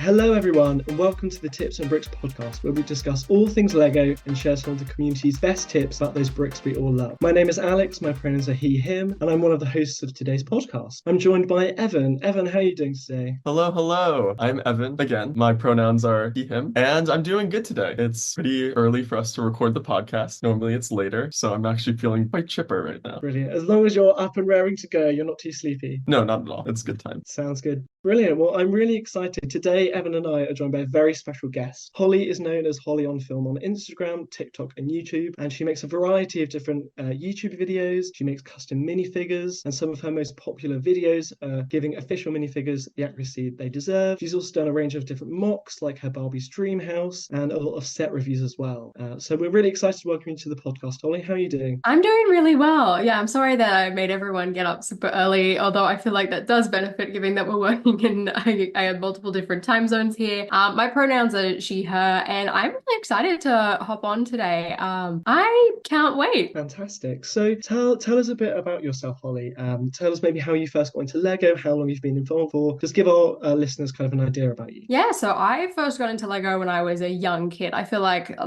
Hello everyone and welcome to the Tips and Bricks Podcast, where we discuss all things Lego and share some of the community's best tips about those bricks we all love. My name is Alex, my pronouns are he, him, and I'm one of the hosts of today's podcast. I'm joined by Evan. Evan, how are you doing today? Hello. I'm Evan. Again, my pronouns are he, him, and I'm doing good today. It's pretty early for us to record the podcast. Normally it's later, so I'm actually feeling quite chipper right now. Brilliant. As long as you're up and raring to go, you're not too sleepy. No, not at all. It's a good time. Sounds good. Brilliant. Well, I'm really excited. Today, Evan and I are joined by a very special guest. Holly is known as HollyOnFilm on Instagram, TikTok, and YouTube, and she makes a variety of different YouTube videos. She makes custom minifigures, and some of her most popular videos are giving official minifigures the accuracy they deserve. She's also done a range of different mocks, like her Barbie's Dream House, and a lot of set reviews as well. So we're really excited to welcome you to the podcast. Holly, how are you doing? I'm doing really well. Yeah, I'm sorry that I made everyone get up super early, although I feel like that does benefit given that we're working in I have multiple different time zones here. My pronouns are she, her, and I'm really excited to hop on today. I can't wait. Fantastic. So tell us a bit about yourself, Holly. Tell us maybe how you first got into Lego, how long you've been involved for. Just give our listeners kind of an idea about you. Yeah, so I first got into Lego when I was a young kid. I feel like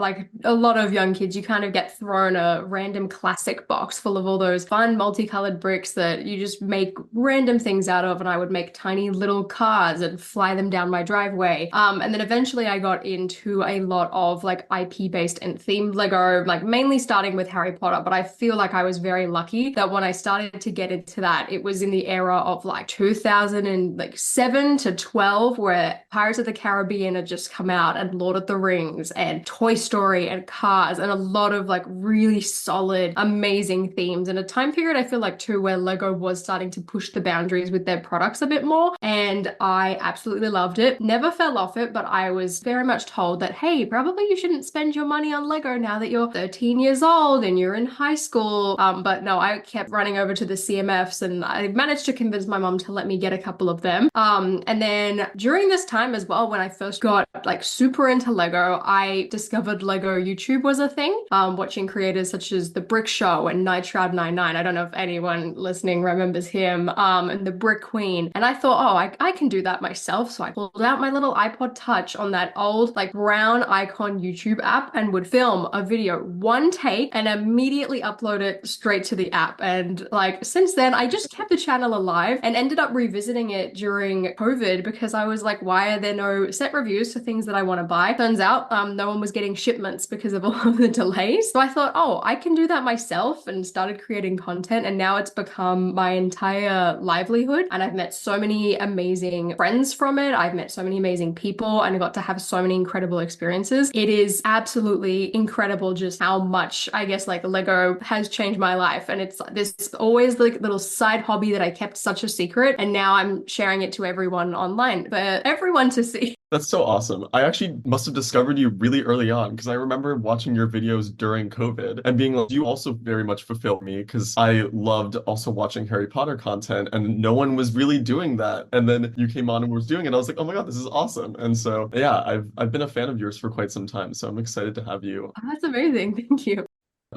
a lot of young kids, you kind of get thrown a random classic box full of all those fun multicolored bricks that you just make random things out of, and I would make tiny little cars and fly them down my driveway. And then eventually I got into a lot of like IP based and themed Lego, like mainly starting with Harry Potter, but I feel like I was very lucky that when I started to get into that, it was in the era of like 2007 to 12, where Pirates of the Caribbean had just come out, and Lord of the Rings and Toy Story and Cars, and a lot of like really solid, amazing themes, and a time period I feel like too where Lego was starting to push the boundaries with their products a bit more, and I absolutely loved it. Never fell off it, but I was very much told that, hey, probably you shouldn't spend your money on Lego now that you're 13 years old and you're in high school. But no, I kept running over to the CMFs, and I managed to convince my mom to let me get a couple of them. And then during this time as well, when I first got like super into Lego, I discovered Lego YouTube was a thing, watching creators such as The Brick Show and Niteshroud99. I don't know if anyone listening remembers him, and The Brick Queen. And I thought, oh, I can do that myself. So I pulled out my little iPod Touch on that old like brown icon YouTube app and would film a video one take and immediately upload it straight to the app. And like since then, I just kept the channel alive and ended up revisiting it during COVID because I was like, why are there no set reviews for things that I want to buy? Turns out no one was getting shipments because of all of the delays. So I thought, oh, I can do that myself, and started creating content, and now it's become my entire livelihood. And I've met so many amazing friends from it. I've met so many amazing people and I got to have so many incredible experiences. It is absolutely incredible just how much I guess like Lego has changed my life. And it's this always like little side hobby that I kept such a secret, and now I'm sharing it to everyone online for everyone to see. That's so awesome. I actually must have discovered you really early on because I remember watching your videos during COVID and being like, you also very much fulfilled me because I loved also watching Harry Potter content and no one was really doing that. And then you came on and was doing it. I was like, oh my God, this is awesome. And so, yeah, I've been a fan of yours for quite some time. So I'm excited to have you. Oh, that's amazing. Thank you.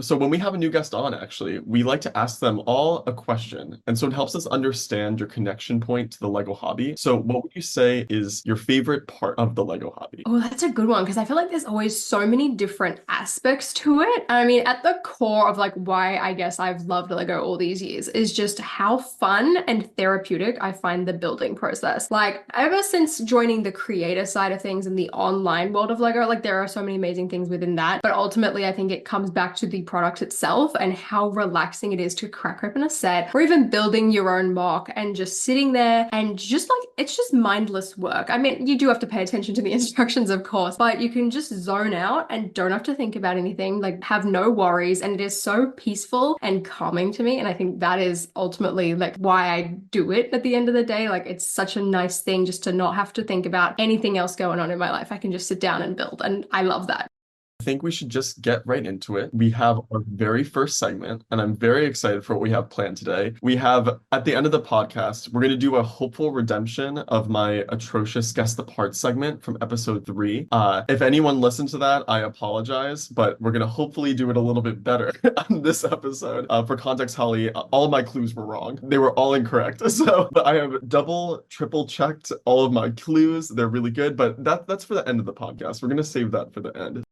So when we have a new guest on, actually, we like to ask them all a question. And so it helps us understand your connection point to the Lego hobby. So what would you say is your favorite part of the Lego hobby? Oh, that's a good one because I feel like there's always so many different aspects to it. I mean, at the core of like why I guess I've loved Lego all these years is just how fun and therapeutic I find the building process. Like ever since joining the creator side of things in the online world of Lego, like there are so many amazing things within that. But ultimately, I think it comes back to the product itself and how relaxing it is to crack open a set or even building your own mock and just sitting there and just like it's just mindless work. I mean, you do have to pay attention to the instructions, of course, but you can just zone out and don't have to think about anything, like have no worries, and it is so peaceful and calming to me. And I think that is ultimately like why I do it at the end of the day. Like it's such a nice thing just to not have to think about anything else going on in my life. I can just sit down and build, and I love that. think we should just get right into it. We have our very first segment, and I'm very excited for what we have planned today. We have, at the end of the podcast, we're going to do a hopeful redemption of my atrocious Guess the Part segment from episode 3. If anyone listened to that, I apologize, but we're going to hopefully do it a little bit better on this episode. For context, Holly, all of my clues were wrong. They were all incorrect. So, but I have triple checked all of my clues. They're really good, but that's for the end of the podcast. We're going to save that for the end.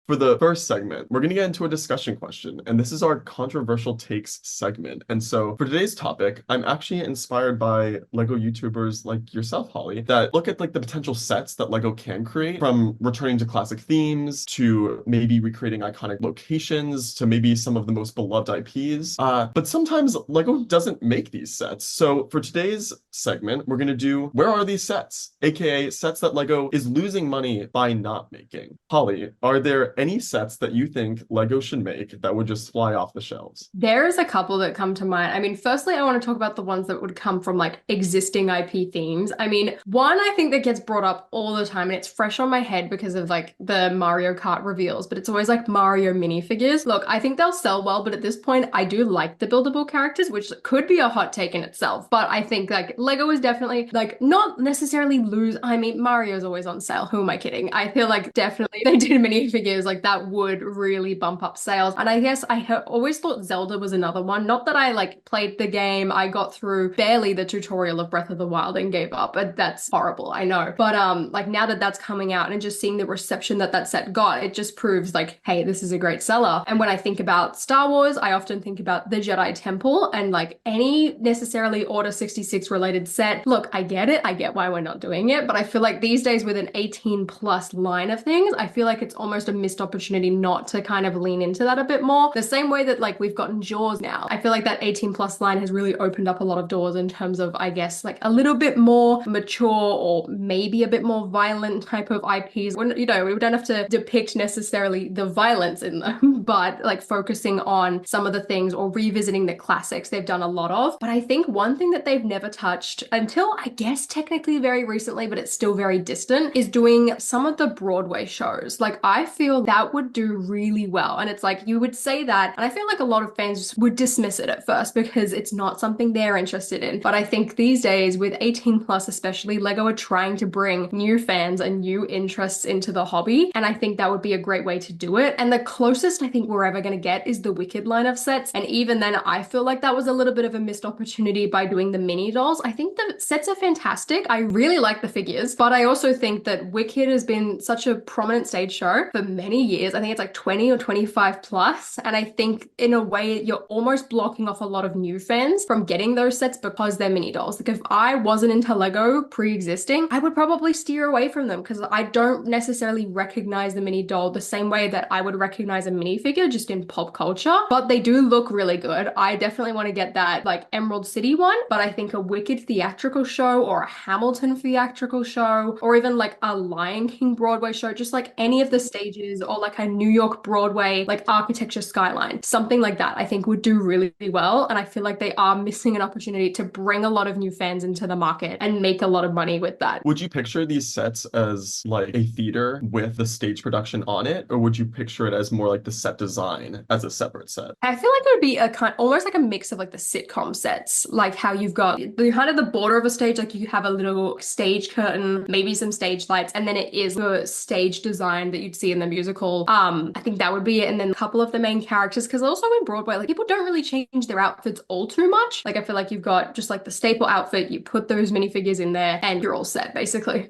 For the first segment, we're going to get into a discussion question, and this is our controversial takes segment. And so for today's topic, I'm actually inspired by Lego YouTubers like yourself, Holly, that look at like the potential sets that Lego can create, from returning to classic themes to maybe recreating iconic locations to maybe some of the most beloved IPs. But sometimes Lego doesn't make these sets. So for today's segment, we're going to do where are these sets, aka sets that Lego is losing money by not making. Holly, are there any sets that you think Lego should make that would just fly off the shelves? There's a couple that come to mind. I mean, firstly, I want to talk about the ones that would come from like existing IP themes. I mean, one I think that gets brought up all the time and it's fresh on my head because of like the Mario Kart reveals, but it's always like Mario minifigures. Look, I think they'll sell well, but at this point, I do like the buildable characters, which could be a hot take in itself. But I think like Lego is definitely like not necessarily lose. I mean, Mario's always on sale. Who am I kidding? I feel like definitely they did minifigures like that would really bump up sales. And I guess I always thought Zelda was another one. Not that I like played the game. I got through barely the tutorial of Breath of the Wild and gave up. But that's horrible, I know. But like now that that's coming out and just seeing the reception that that set got, it just proves like, hey, this is a great seller. And when I think about Star Wars, I often think about the Jedi Temple and like any necessarily Order 66 related set. Look, I get it. I get why we're not doing it. But I feel like these days with an 18 plus line of things, I feel like it's almost a missed opportunity not to kind of lean into that a bit more. The same way that like we've gotten Jaws now. I feel like that 18 plus line has really opened up a lot of doors in terms of, I guess, like a little bit more mature or maybe a bit more violent type of IPs. When, you know, we don't have to depict necessarily the violence in them, but like focusing on some of the things or revisiting the classics they've done a lot of. But I think one thing that they've never touched until I guess technically very recently, but it's still very distant, is doing some of the Broadway shows. Like I feel that would do really well. And it's like you would say that, and I feel like a lot of fans would dismiss it at first because it's not something they're interested in. But I think these days with 18 plus especially, Lego are trying to bring new fans and new interests into the hobby. And I think that would be a great way to do it. And the closest I think we're ever going to get is the Wicked line of sets. And even then, I feel like that was a little bit of a missed opportunity by doing the mini dolls. I think the sets are fantastic. I really like the figures, but I also think that Wicked has been such a prominent stage show for many years. I think it's like 20 or 25 plus. And I think in a way, you're almost blocking off a lot of new fans from getting those sets because they're mini dolls. Like if I wasn't into Lego pre-existing, I would probably steer away from them because I don't necessarily recognize the mini doll the same way that I would recognize a minifigure just in pop culture, but they do look really good. I definitely want to get that like Emerald City one, but I think a Wicked theatrical show or a Hamilton theatrical show or even like a Lion King Broadway show, just like any of the stages or like a New York Broadway like architecture skyline, something like that I think would do really, really well. And I feel like they are missing an opportunity to bring a lot of new fans into the market and make a lot of money with that. Would you picture these sets as like a theater with the stage production on it, or would you picture it as more like the set design as a separate set? I feel like it would be a kind, almost like a mix of like the sitcom sets, like how you've got the kind of the border of a stage, like you have a little stage curtain, maybe some stage lights, and then it is the stage design that you'd see in the musical. I think that would be it. And then a couple of the main characters, because also in Broadway, like people don't really change their outfits all too much. Like I feel like you've got just like the staple outfit, you put those minifigures in there and you're all set basically.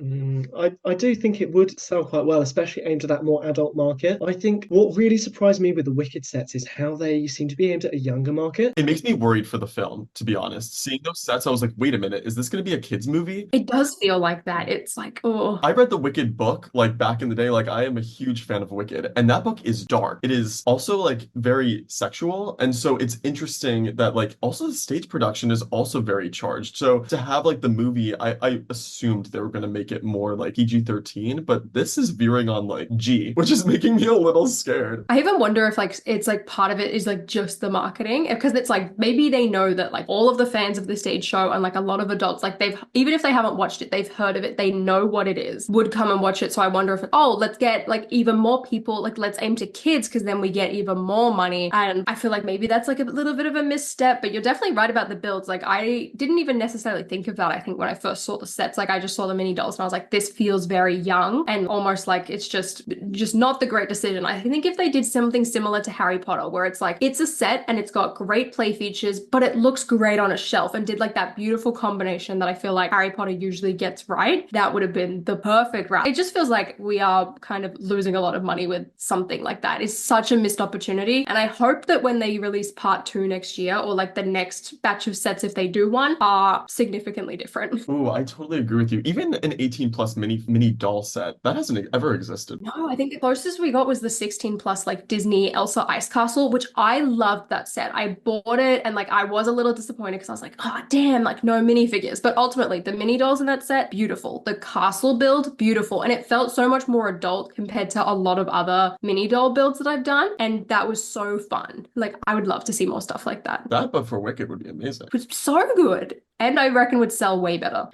I do think it would sell quite well, especially aimed at that more adult market. I think what really surprised me with the Wicked sets is how they seem to be aimed at a younger market. It makes me worried for the film, to be honest. Seeing those sets, I was like, wait a minute, is this going to be a kids movie? It does feel like that. It's like, oh. I read the Wicked book like back in the day. Like I am a huge fan of Wicked, and that book is dark. It is also like very sexual, and so it's interesting that like also the stage production is also very charged. So to have like the movie, I assumed they were going to make it more more like PG-13, but this is veering on like G, which is making me a little scared. I even wonder if like it's like part of it is like just the marketing, because it's like maybe they know that like all of the fans of the stage show and like a lot of adults, like they've, even if they haven't watched it, they've heard of it, they know what it is, would come and watch it. So I wonder if, oh, let's get like even more people, like let's aim to kids because then we get even more money. And I feel like maybe that's like a little bit of a misstep, but you're definitely right about the builds. Like I didn't even necessarily think of that. I think when I first saw the sets, like I just saw the mini dolls and I was like, this feels very young and almost like it's just not the great decision. I think if they did something similar to Harry Potter, where it's like it's a set and it's got great play features, but it looks great on a shelf, and did like that beautiful combination that I feel like Harry Potter usually gets right, that would have been the perfect route. It just feels like we are kind of losing a lot of money with something like that. It's such a missed opportunity. And I hope that when they release part 2 next year, or like the next batch of sets, if they do one, are significantly different. Ooh, I totally agree with you. Even an 18 plus mini doll set, that hasn't ever existed. No, I think the closest we got was the 16 plus like Disney Elsa Ice Castle, which I loved that set. I bought it and like I was a little disappointed because I was like, oh damn, like no minifigures. But ultimately the mini dolls in that set, beautiful. The castle build, beautiful. And it felt so much more adult compared to a lot of other mini doll builds that I've done. And that was so fun. Like I would love to see more stuff like that. That, but for Wicked would be amazing. It was so good. And I reckon would sell way better.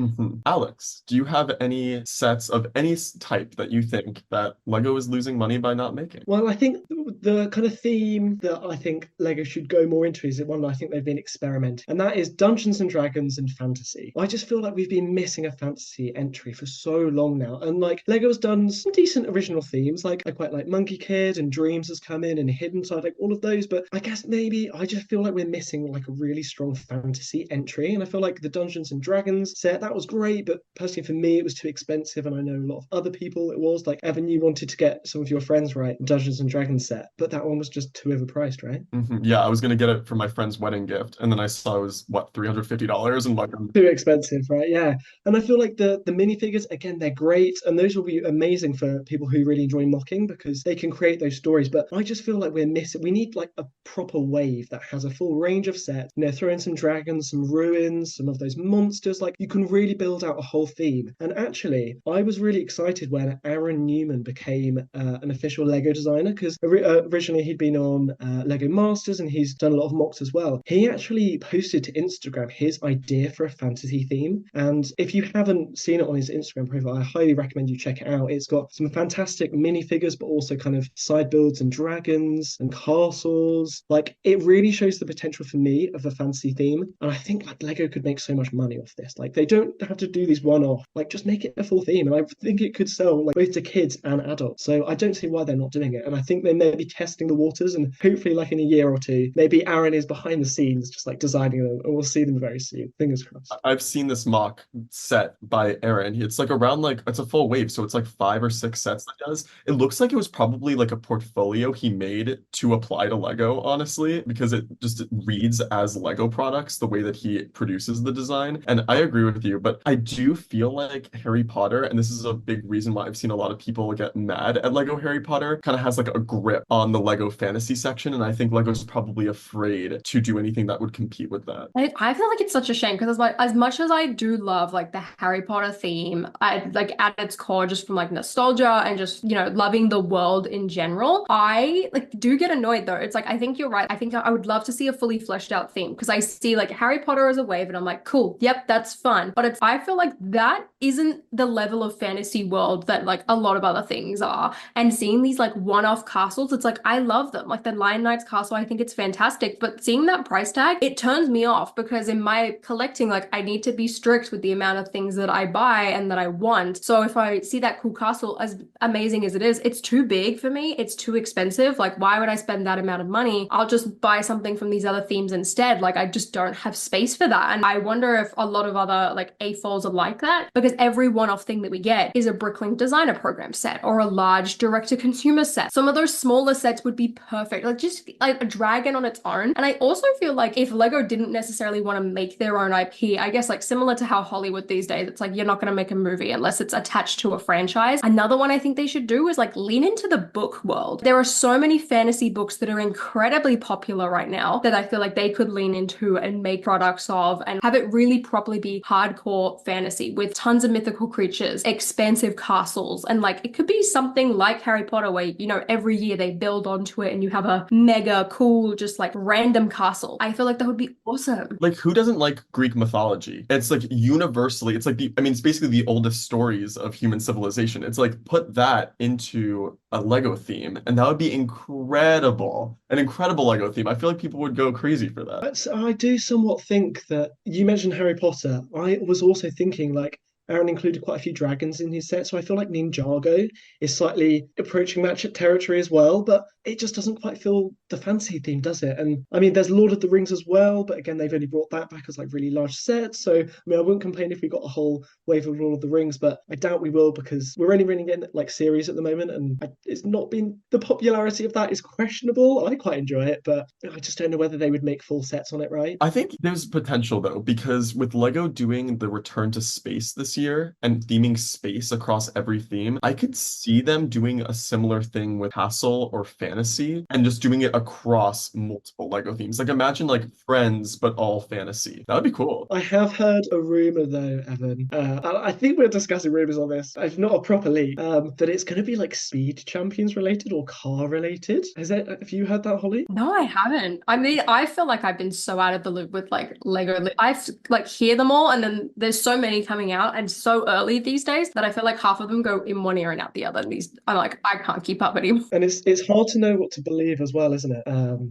Alex, do you have any sets of any type that you think that Lego is losing money by not making? Well, I think the kind of theme that I think Lego should go more into is one that I think they've been experimenting, and that is Dungeons and Dragons and fantasy. I just feel like we've been missing a fantasy entry for so long now, and like Lego's done some decent original themes. Like I quite like Monkey Kid, and Dreams has come in, and Hidden Side, like all of those. But I guess maybe I just feel like we're missing like a really strong fantasy entry, and I feel like the Dungeons and Dragons set, that was great, but personally for me it was too expensive, and I know a lot of other people it was. Like Evan, you wanted to get some of your friends right Dungeons and Dragons set, but that one was just too overpriced, right? Yeah, I was gonna get it for my friend's wedding gift, and then I saw it was what, $350, and like too expensive, right? Yeah. And I feel like the minifigures, again, they're great, and those will be amazing for people who really enjoy mocking because they can create those stories. But I just feel like we need like a proper wave that has a full range of sets, throw in some dragons, some ruins, some of those monsters. Like you can really build out a whole theme. And actually I was really excited when Aaron Newman became an official Lego designer, because originally he'd been on Lego Masters and he's done a lot of mocks as well. He actually posted to Instagram his idea for a fantasy theme, and if you haven't seen it on his Instagram profile, I highly recommend you check it out. It's got some fantastic minifigures, but also kind of side builds and dragons and castles. Like it really shows the potential for me of a fantasy theme, and I think like Lego could make so much money off this. Like they don't have to do these one-off, like just make it a full theme, and I think it could sell like both to kids and adults. So I don't see why they're not doing it, and I think they may be testing the waters, and hopefully like in a year or two maybe Aaron is behind the scenes just like designing them, and we'll see them very soon. Fingers crossed. I've seen this mock set by Aaron. It's like around like it's a full wave, so it's like 5 or 6 sets that does. It looks like it was probably like a portfolio he made to apply to Lego, honestly, because it just reads as Lego products the way that he produces the design. And I agree with you, but I do feel like Harry Potter, and this is a big reason why I've seen a lot of people get mad at Lego Harry Potter, kind of has like a grip on the Lego fantasy section, and I think Lego's probably afraid to do anything that would compete with that. I feel like it's such a shame because as much as I do love like the Harry Potter theme, I like at its core just from like nostalgia and just loving the world in general, I like do get annoyed though. It's like I think you're right. I think I would love to see a fully fleshed out theme, because I see like Harry Potter as a wave and I'm like, cool, yep, that's fun. But I feel like that isn't the level of fantasy world that like a lot of other things are. And seeing these like one-off castles, it's like I love them. Like the Lion Knight's castle, I think it's fantastic. But seeing that price tag, it turns me off, because in my collecting, like I need to be strict with the amount of things that I buy and that I want. So if I see that cool castle, as amazing as it is, it's too big for me. It's too expensive. Like why would I spend that amount of money? I'll just buy something from these other themes instead. Like I just don't have space for that. And I wonder if a lot of other like AFOLs are like that, because every one-off thing that we get is a Bricklink designer program set or a large direct-to-consumer set. Some of those smaller sets would be perfect, like just like a dragon on its own. And I also feel like if Lego didn't necessarily want to make their own IP, I guess like similar to how Hollywood these days, it's like you're not going to make a movie unless it's attached to a franchise. Another one I think they should do is like lean into the book world. There are so many fantasy books that are incredibly popular right now that I feel like they could lean into and make products of and have it really properly be hardcore fantasy with tons of mythical creatures creatures, expansive castles, and like it could be something like Harry Potter where, you know, every year they build onto it and you have a mega cool, just like random castle. I feel like that would be awesome. Like, who doesn't like Greek mythology? It's like universally, it's like it's basically the oldest stories of human civilization. It's like put that into a Lego theme, and that would be incredible. An incredible Lego theme. I feel like people would go crazy for that. I do somewhat think that you mentioned Harry Potter. I was also thinking like Aaron included quite a few dragons in his set, so I feel like Ninjago is slightly approaching that territory as well, but it just doesn't quite feel the fantasy theme, does it? And I mean, there's Lord of the Rings as well, but again, they've only brought that back as like really large sets. So I mean, I wouldn't complain if we got a whole wave of Lord of the Rings, but I doubt we will because we're only really getting like series at the moment, and it's not been the popularity of that is questionable. I quite enjoy it, but I just don't know whether they would make full sets on it, right? I think there's potential though, because with Lego doing the return to space this year and theming space across every theme, I could see them doing a similar thing with castle or fantasy and just doing it across multiple Lego themes. Like imagine like Friends, but all fantasy. That would be cool. I have heard a rumor though, Evan. I think we're discussing rumors on this. It's not a proper leak. That it's going to be like Speed Champions related or car related. Have you heard that, Holly? No, I haven't. I mean, I feel like I've been so out of the loop with like Lego. I like hear them all, and then there's so many coming out and so early these days that I feel like half of them go in one ear and out the other. And I'm like, I can't keep up anymore. And it's hard to know what to believe as well, isn't it?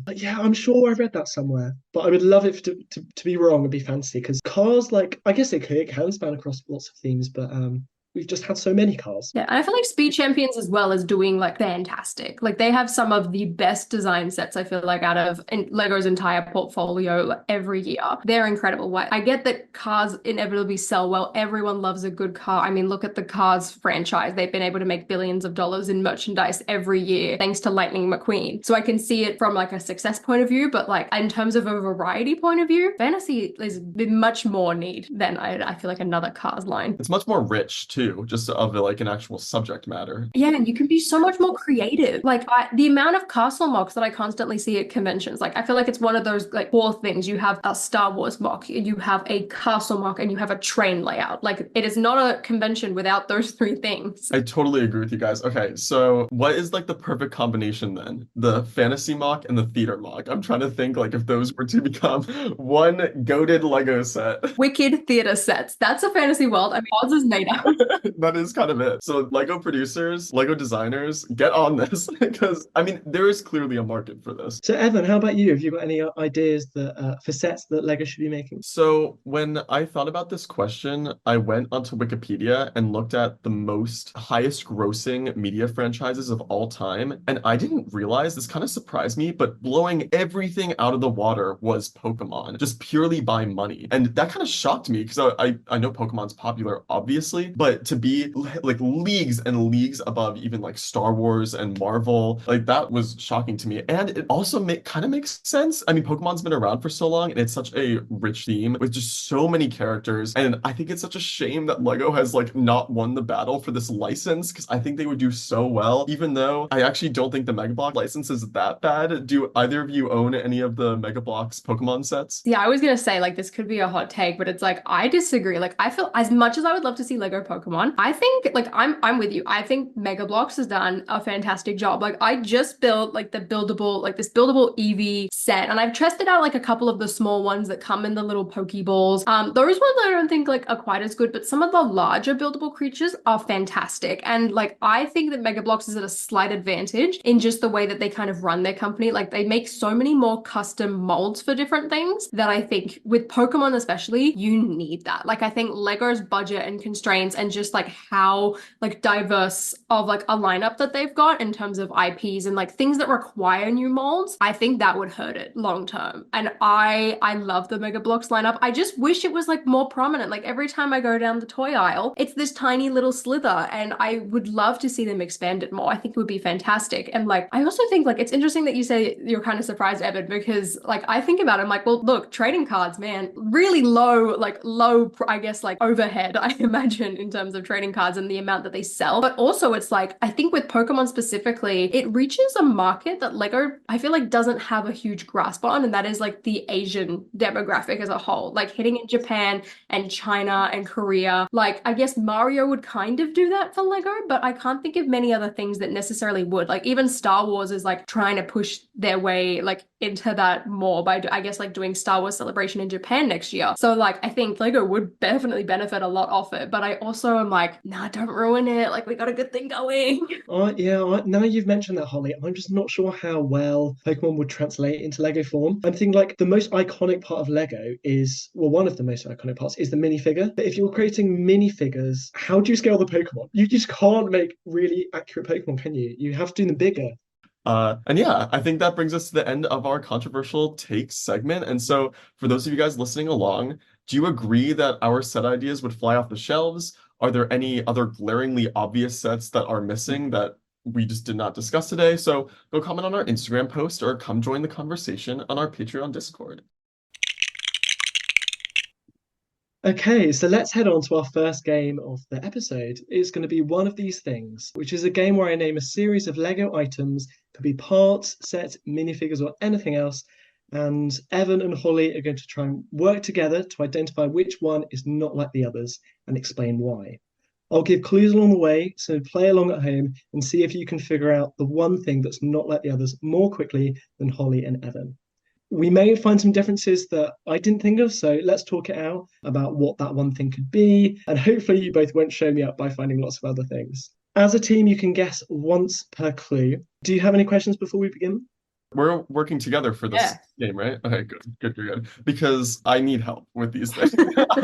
But yeah, I'm sure I read that somewhere. But I would love it to be wrong and be fancy because cars, like I guess it can span across lots of themes, but we've just had so many cars. Yeah, and I feel like Speed Champions as well is doing like fantastic. Like they have some of the best design sets I feel like out of Lego's entire portfolio every year. They're incredible. I get that cars inevitably sell well. Everyone loves a good car. I mean, look at the Cars franchise. They've been able to make billions of dollars in merchandise every year thanks to Lightning McQueen. So I can see it from like a success point of view, but like in terms of a variety point of view, fantasy is much more need than I feel like another Cars line. It's much more rich too, just of like an actual subject matter. Yeah, and you can be so much more creative. Like the amount of castle mocks that I constantly see at conventions, like I feel like it's one of those like four things. You have a Star Wars mock, you have a castle mock, and you have a train layout. Like it is not a convention without those three things. I totally agree with you guys. Okay, so what is like the perfect combination then? The fantasy mock and the theater mock. I'm trying to think like if those were to become one goated Lego set. Wicked theater sets. That's a fantasy world. I mean, Oz is made up. That is kind of it. So Lego producers, Lego designers, get on this because I mean there is clearly a market for this. So Evan, how about you? Have you got any ideas that for sets that Lego should be making? So when I thought about this question, I went onto Wikipedia and looked at the highest grossing media franchises of all time, and I didn't realize, this kind of surprised me, but blowing everything out of the water was Pokemon, just purely by money. And that kind of shocked me because I know Pokemon's popular, obviously, but to be like leagues and leagues above even like Star Wars and Marvel, like that was shocking to me. And it also kind of makes sense. I mean, Pokemon's been around for so long and it's such a rich theme with just so many characters. And I think it's such a shame that Lego has like not won the battle for this license because I think they would do so well, even though I actually don't think the Mega Block license is that bad. Do either of you own any of the Mega Bloks Pokemon sets? Yeah, I was gonna say like this could be a hot take, but it's like I disagree. Like I feel as much as I would love to see Lego Pokemon, I think like I'm with you. I think Mega Bloks has done a fantastic job. Like I just built like this buildable Eevee set, and I've tested out like a couple of the small ones that come in the little Pokeballs. Those ones I don't think like are quite as good, but some of the larger buildable creatures are fantastic. And like I think that Mega Bloks is at a slight advantage in just the way that they kind of run their company. Like they make so many more custom molds for different things that I think with Pokemon especially, you need that. Like I think Lego's budget and constraints and just like how like diverse of like a lineup that they've got in terms of IPs and like things that require new molds, I think that would hurt it long term. And I love the Mega Bloks lineup. I just wish it was like more prominent. Like every time I go down the toy aisle, it's this tiny little slither, and I would love to see them expand it more. I think it would be fantastic. And like I also think like it's interesting that you say you're kind of surprised, Evan, because like I think about it, I'm like, well, look, trading cards, man, really low, I guess like overhead, I imagine, in terms terms of trading cards and the amount that they sell. But also it's like, I think with Pokemon specifically, it reaches a market that Lego, I feel like doesn't have a huge grasp on, and that is like the Asian demographic as a whole, like hitting in Japan and China and Korea. Like, I guess Mario would kind of do that for Lego, but I can't think of many other things that necessarily would. Like even Star Wars is like trying to push their way like into that more by, I guess, like doing Star Wars Celebration in Japan next year. So like, I think Lego would definitely benefit a lot off it, but I also am like, nah, don't ruin it. Like we got a good thing going. Now you've mentioned that, Holly, I'm just not sure how well Pokemon would translate into Lego form. I'm thinking like the most iconic part of Lego is, well, one of the most iconic parts is the minifigure. But if you're creating minifigures, how do you scale the Pokemon? You just can't make really accurate Pokemon, can you? You have to do them bigger. And yeah, I think that brings us to the end of our controversial takes segment. And so for those of you guys listening along, do you agree that our set ideas would fly off the shelves? Are there any other glaringly obvious sets that are missing that we just did not discuss today? So go comment on our Instagram post or come join the conversation on our Patreon Discord. Okay, so let's head on to our first game of the episode. It's going to be One of These Things, which is a game where I name a series of Lego items, could be parts, sets, minifigures, or anything else. And Evan and Holly are going to try and work together to identify which one is not like the others and explain why. I'll give clues along the way, so play along at home and see if you can figure out the one thing that's not like the others more quickly than Holly and Evan. We may find some differences that I didn't think of, so let's talk it out about what that one thing could be, and hopefully you both won't show me up by finding lots of other things. As a team, you can guess once per clue. Do you have any questions before we begin? We're working together for this game, right? Okay, good. Because I need help with these things.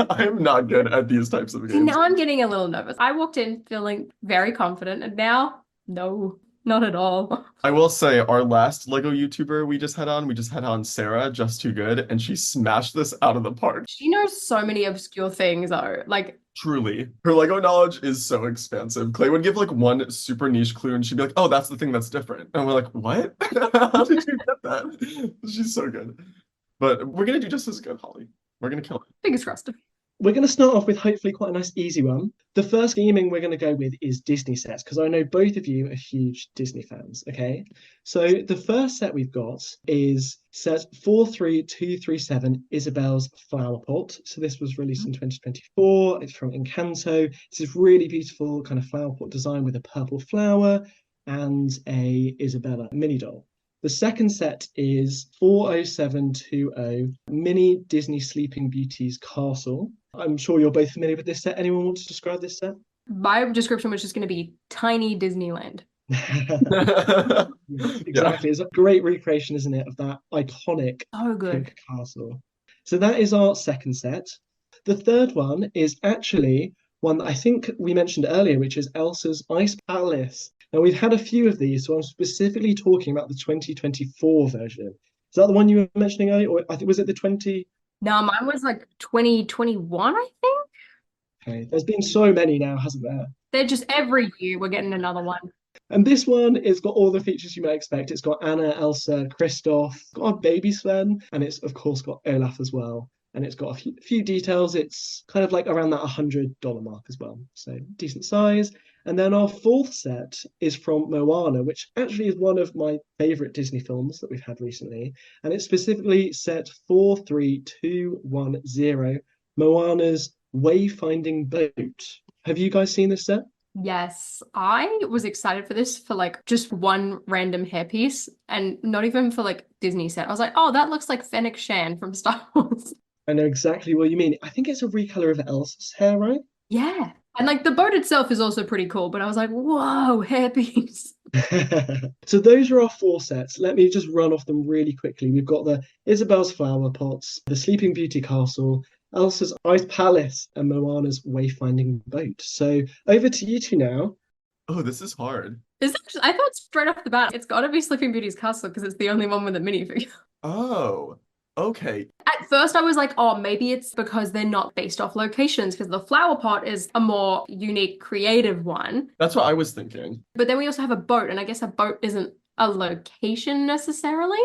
I'm not good at these types of games. See, now I'm getting a little nervous. I walked in feeling very confident, and now, no. Not at all. I will say our last Lego YouTuber we just had on Sarah, Just Too Good, and she smashed this out of the park. She knows so many obscure things though. Like truly, her Lego knowledge is so expansive. Clay would give like one super niche clue and she'd be like, oh, that's the thing that's different. And we're like, what? How did you get that? She's so good. But we're gonna do just as good, Holly. We're gonna kill it. Fingers crossed. We're going to start off with hopefully quite a nice easy one. The first gaming we're going to go with is Disney sets, because I know both of you are huge Disney fans, okay? So the first set we've got is set 43237, Isabel's Flower Pot. So this was released in 2024. It's from Encanto. It's this really beautiful kind of flower pot design with a purple flower and a Isabella mini doll. The second set is 40720, Mini Disney Sleeping Beauty's Castle. I'm sure you're both familiar with this set. Anyone want to describe this set? My description was just going to be tiny Disneyland. Exactly. It's a great recreation, isn't it, of that iconic Coke castle. So that is our second set. The third one is actually one that I think we mentioned earlier, which is Elsa's Ice Palace. Now, we've had a few of these, so I'm specifically talking about the 2024 version. Is that the one you were mentioning earlier? Or I think, was it the 20? No, mine was like 2021, I think. Okay, there's been so many now, hasn't there? They're just every year we're getting another one. And this one, it's got all the features you might expect. It's got Anna, Elsa, Kristoff, got our baby Sven, and it's, of course, got Olaf as well. And it's got a few details. It's kind of like around that $100 mark as well. So decent size. And then our fourth set is from Moana, which actually is one of my favorite Disney films that we've had recently. And it's specifically set 43210, Moana's Wayfinding Boat. Have you guys seen this set? Yes, I was excited for this for like just one random hairpiece and not even for like Disney set. I was like, oh, that looks like Fennec Shan from Star Wars. I know exactly what you mean. I think it's a recolor of Elsa's hair, right? Yeah. And like the boat itself is also pretty cool, but I was like, whoa, hairpiece. So those are our four sets. Let me just run off them really quickly. We've got the Isabel's Flower Pots, the Sleeping Beauty Castle, Elsa's Ice Palace, and Moana's Wayfinding Boat. So over to you two now. Oh, this is hard. I thought straight off the bat, it's got to be Sleeping Beauty's Castle because it's the only one with a minifigure. Oh, okay. At first I was like, oh, maybe it's because they're not based off locations because the flower pot is a more unique, creative one. That's what I was thinking. But then we also have a boat, and I guess a boat isn't a location necessarily.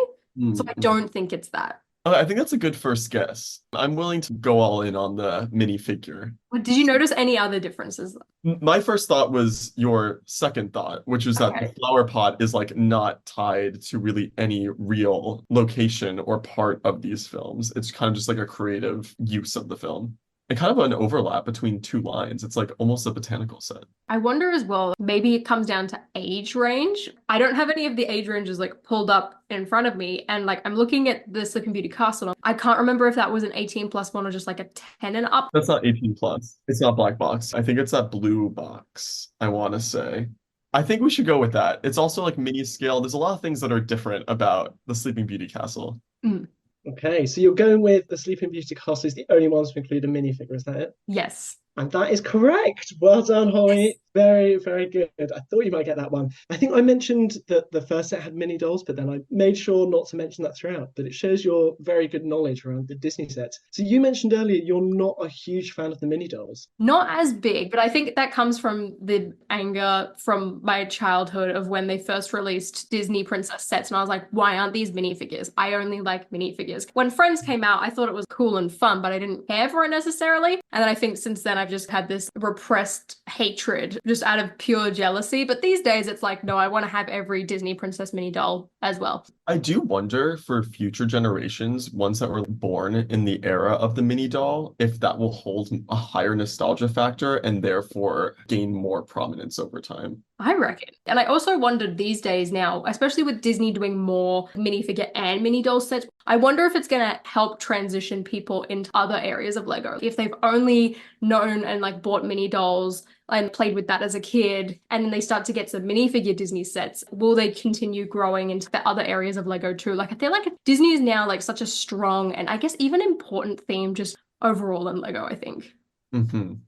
So I don't think it's that. I think that's a good first guess. I'm willing to go all in on the minifigure. Did you notice any other differences? My first thought was your second thought, which was that the Okay. flower pot is like not tied to really any real location or part of these films. It's kind of just like a creative use of the film. And kind of an overlap between two lines. It's like almost a botanical set. I wonder as well, maybe it comes down to age range. I don't have any of the age ranges like pulled up in front of me. And like I'm looking at the Sleeping Beauty castle. I can't remember if that was an 18 plus one or just like a 10 and up. That's not 18 plus. It's not black box. I think it's that blue box, I want to say. I think we should go with that. It's also like mini scale. There's a lot of things that are different about the Sleeping Beauty castle. Mm, Okay, so you're going with the Sleeping Beauty castle is the only ones to include a minifigure, is that it? yes. And that is correct. Well done, Yes. Holly. Very, very good. I thought you might get that one. I think I mentioned that the first set had mini dolls, but then I made sure not to mention that throughout. But it shows your very good knowledge around the Disney sets. So you mentioned earlier you're not a huge fan of the mini dolls. Not as big, but I think that comes from the anger from my childhood of when they first released Disney princess sets. And I was like, why aren't these minifigures? I only like minifigures. When Friends came out, I thought it was cool and fun, but I didn't care for it necessarily. And then I think since then, I've just had this repressed hatred just out of pure jealousy. But these days, it's like, no, I want to have every Disney princess mini doll as well. I do wonder for future generations, ones that were born in the era of the mini doll, if that will hold a higher nostalgia factor and therefore gain more prominence over time. I reckon. And I also wondered these days now, especially with Disney doing more minifigure and mini doll sets, I wonder if it's going to help transition people into other areas of Lego. If they've only known and like bought mini dolls and played with that as a kid, and then they start to get some minifigure Disney sets, will they continue growing into the other areas of Lego too? Like I feel like Disney is now like such a strong and I guess even important theme just overall in Lego, I think.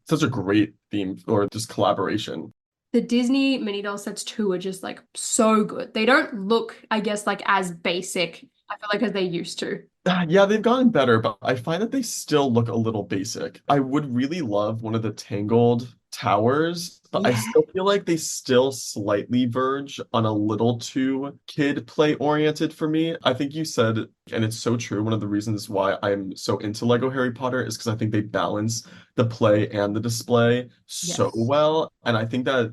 Such a great theme or just collaboration. The Disney mini doll sets too are just like so good. They don't look, I guess, like as basic, I feel like as they used to. Yeah, they've gotten better, but I find that they still look a little basic. I would really love one of the Tangled towers, but I Yeah. still feel like they still slightly verge on a little too kid play oriented for me. I think you said, and it's so true, one of the reasons why I'm so into Lego Harry Potter is because I think they balance the play and the display so Yes. well. And I think that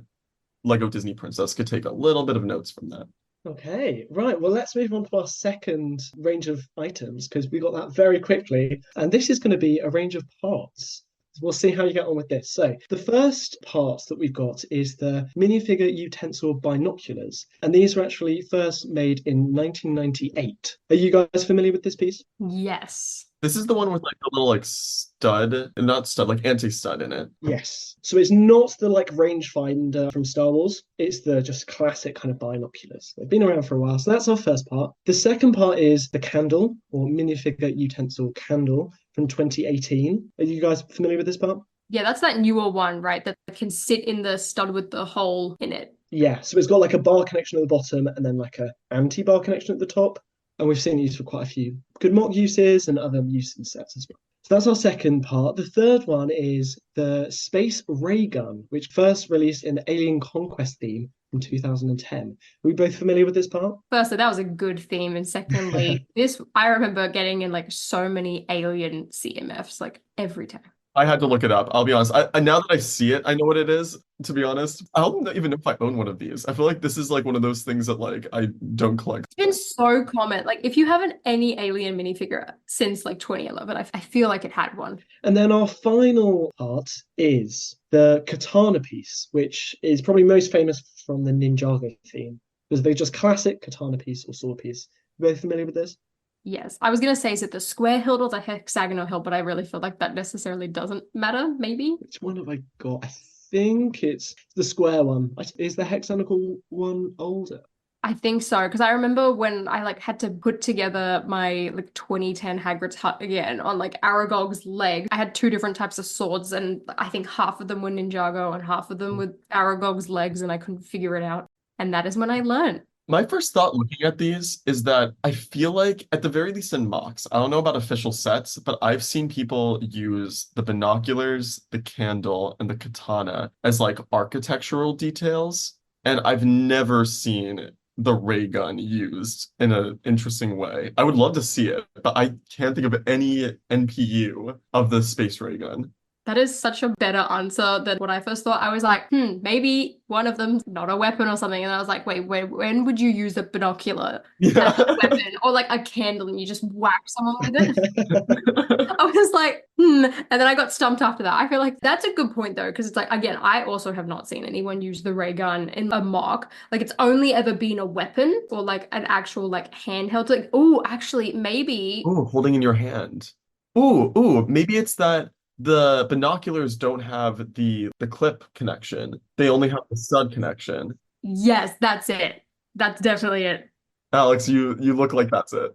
Lego Disney Princess could take a little bit of notes from that. Okay, right. Well, let's move on to our second range of items because we got that very quickly. And this is going to be a range of parts. We'll see how you get on with this. So, the first parts that we've got is the minifigure utensil binoculars. And these were actually first made in 1998. Are you guys familiar with this piece? Yes. This is the one with like the little like stud, not stud, like anti-stud in it. Yes. So it's not the like rangefinder from Star Wars. It's the just classic kind of binoculars. They've been around for a while. So that's our first part. The second part is the candle or minifigure utensil candle from 2018. Are you guys familiar with this part? Yeah, that's that newer one, right? That can sit in the stud with the hole in it. Yeah. So it's got like a bar connection at the bottom and then like a anti-bar connection at the top. And we've seen it used for quite a few good mock uses and other use in sets as well. So that's our second part. The third one is the Space Ray Gun, which first released in the Alien Conquest theme from 2010. Are we both familiar with this part? Firstly, that was a good theme. And secondly, this I remember getting in like so many alien CMFs like every time. I had to look it up. I'll be honest. Now that I see it, I know what it is, to be honest. I don't even know if I own one of these. I feel like this is like one of those things that like I don't collect. It's been so common. Like if you haven't any alien minifigure since like 2011, I feel like it had one. And then our final part is the katana piece, which is probably most famous from the Ninjago theme, because they're just classic katana piece or sword piece. Both familiar with this? Yes, I was gonna say, is it the square hilt or the hexagonal hilt? But I really feel like that necessarily doesn't matter, maybe. Which one have I got? I think it's the square one. Is the hexagonal one older? I think so, because I remember when I like had to put together my like 2010 Hagrid's hut again on like Aragog's leg. I had two different types of swords, and I think half of them were Ninjago and half of them with Aragog's legs, and I couldn't figure it out. And that is when I learned. My first thought looking at these is that I feel like, at the very least in mocks, I don't know about official sets, but I've seen people use the binoculars, the candle, and the katana as like architectural details. And I've never seen the ray gun used in an interesting way. I would love to see it, but I can't think of any NPU of the space ray gun. That is such a better answer than what I first thought. I was like, maybe one of them's not a weapon or something. And I was like, wait, when would you use a binocular Yeah. as a weapon? Or like a candle and you just whack someone with it? I was like, And then I got stumped after that. I feel like that's a good point though, because it's like, again, I also have not seen anyone use the ray gun in a mock. Like it's only ever been a weapon or like an actual like handheld. Like, oh, actually, maybe. Oh, holding in your hand. Ooh, maybe it's that the binoculars don't have the clip connection. They only have the stud connection. Yes, that's it. That's definitely it. Alex, you look like that's it.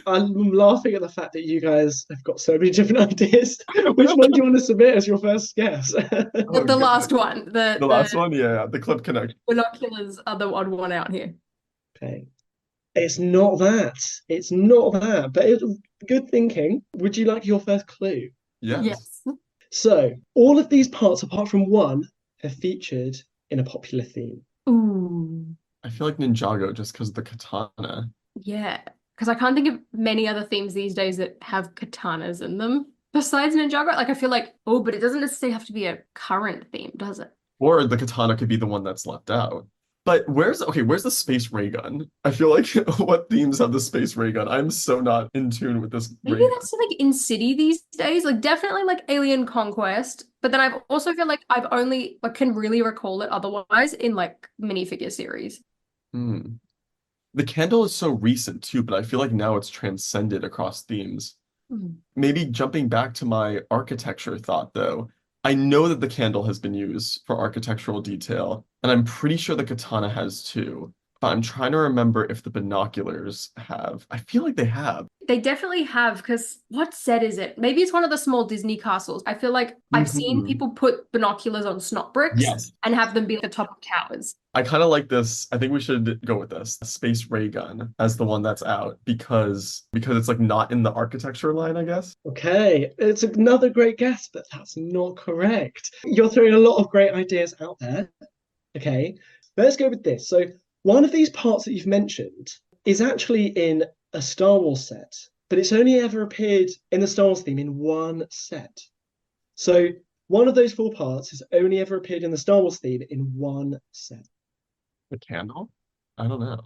I'm laughing at the fact that you guys have got so many different ideas. Which one do you want to submit as your first guess? Oh, The last one, the last one, yeah, the clip connection. binoculars are the odd one out here. Okay. It's not that. It's not that. But it's good thinking. Would you like your first clue? Yes. Yes. So, all of these parts, apart from one, have featured in a popular theme. Ooh. I feel like Ninjago just because of the katana. Yeah. Because I can't think of many other themes these days that have katanas in them besides Ninjago. Like I feel like, but it doesn't necessarily have to be a current theme, does it? Or the katana could be the one that's left out. But where's the space ray gun? I feel like what themes have the space ray gun? I'm so not in tune with this Maybe ray gun. that's like in City these days. Like definitely like Alien Conquest. But then I've also feel like I've only like can really recall it otherwise in like minifigure series. Hmm. The candle is so recent too, but I feel like now it's transcended across themes. Maybe jumping back to my architecture thought though, I know that the candle has been used for architectural detail, and I'm pretty sure the katana has too. But I'm trying to remember if the binoculars have. I feel like they have. They definitely have, because what set is it? Maybe it's one of the small Disney castles. I feel like I've seen people put binoculars on snot bricks Yes. and have them be at the top of towers. I kind of like this. I think we should go with this. Space ray gun as the one that's out because it's like not in the architecture line, I guess. Okay, it's another great guess, but that's not correct. You're throwing a lot of great ideas out there. Okay, let's go with this. So, one of these parts that you've mentioned is actually in a Star Wars set, but it's only ever appeared in the Star Wars theme in one set. So, one of those four parts has only ever appeared in the Star Wars theme in one set. The candle? I don't know.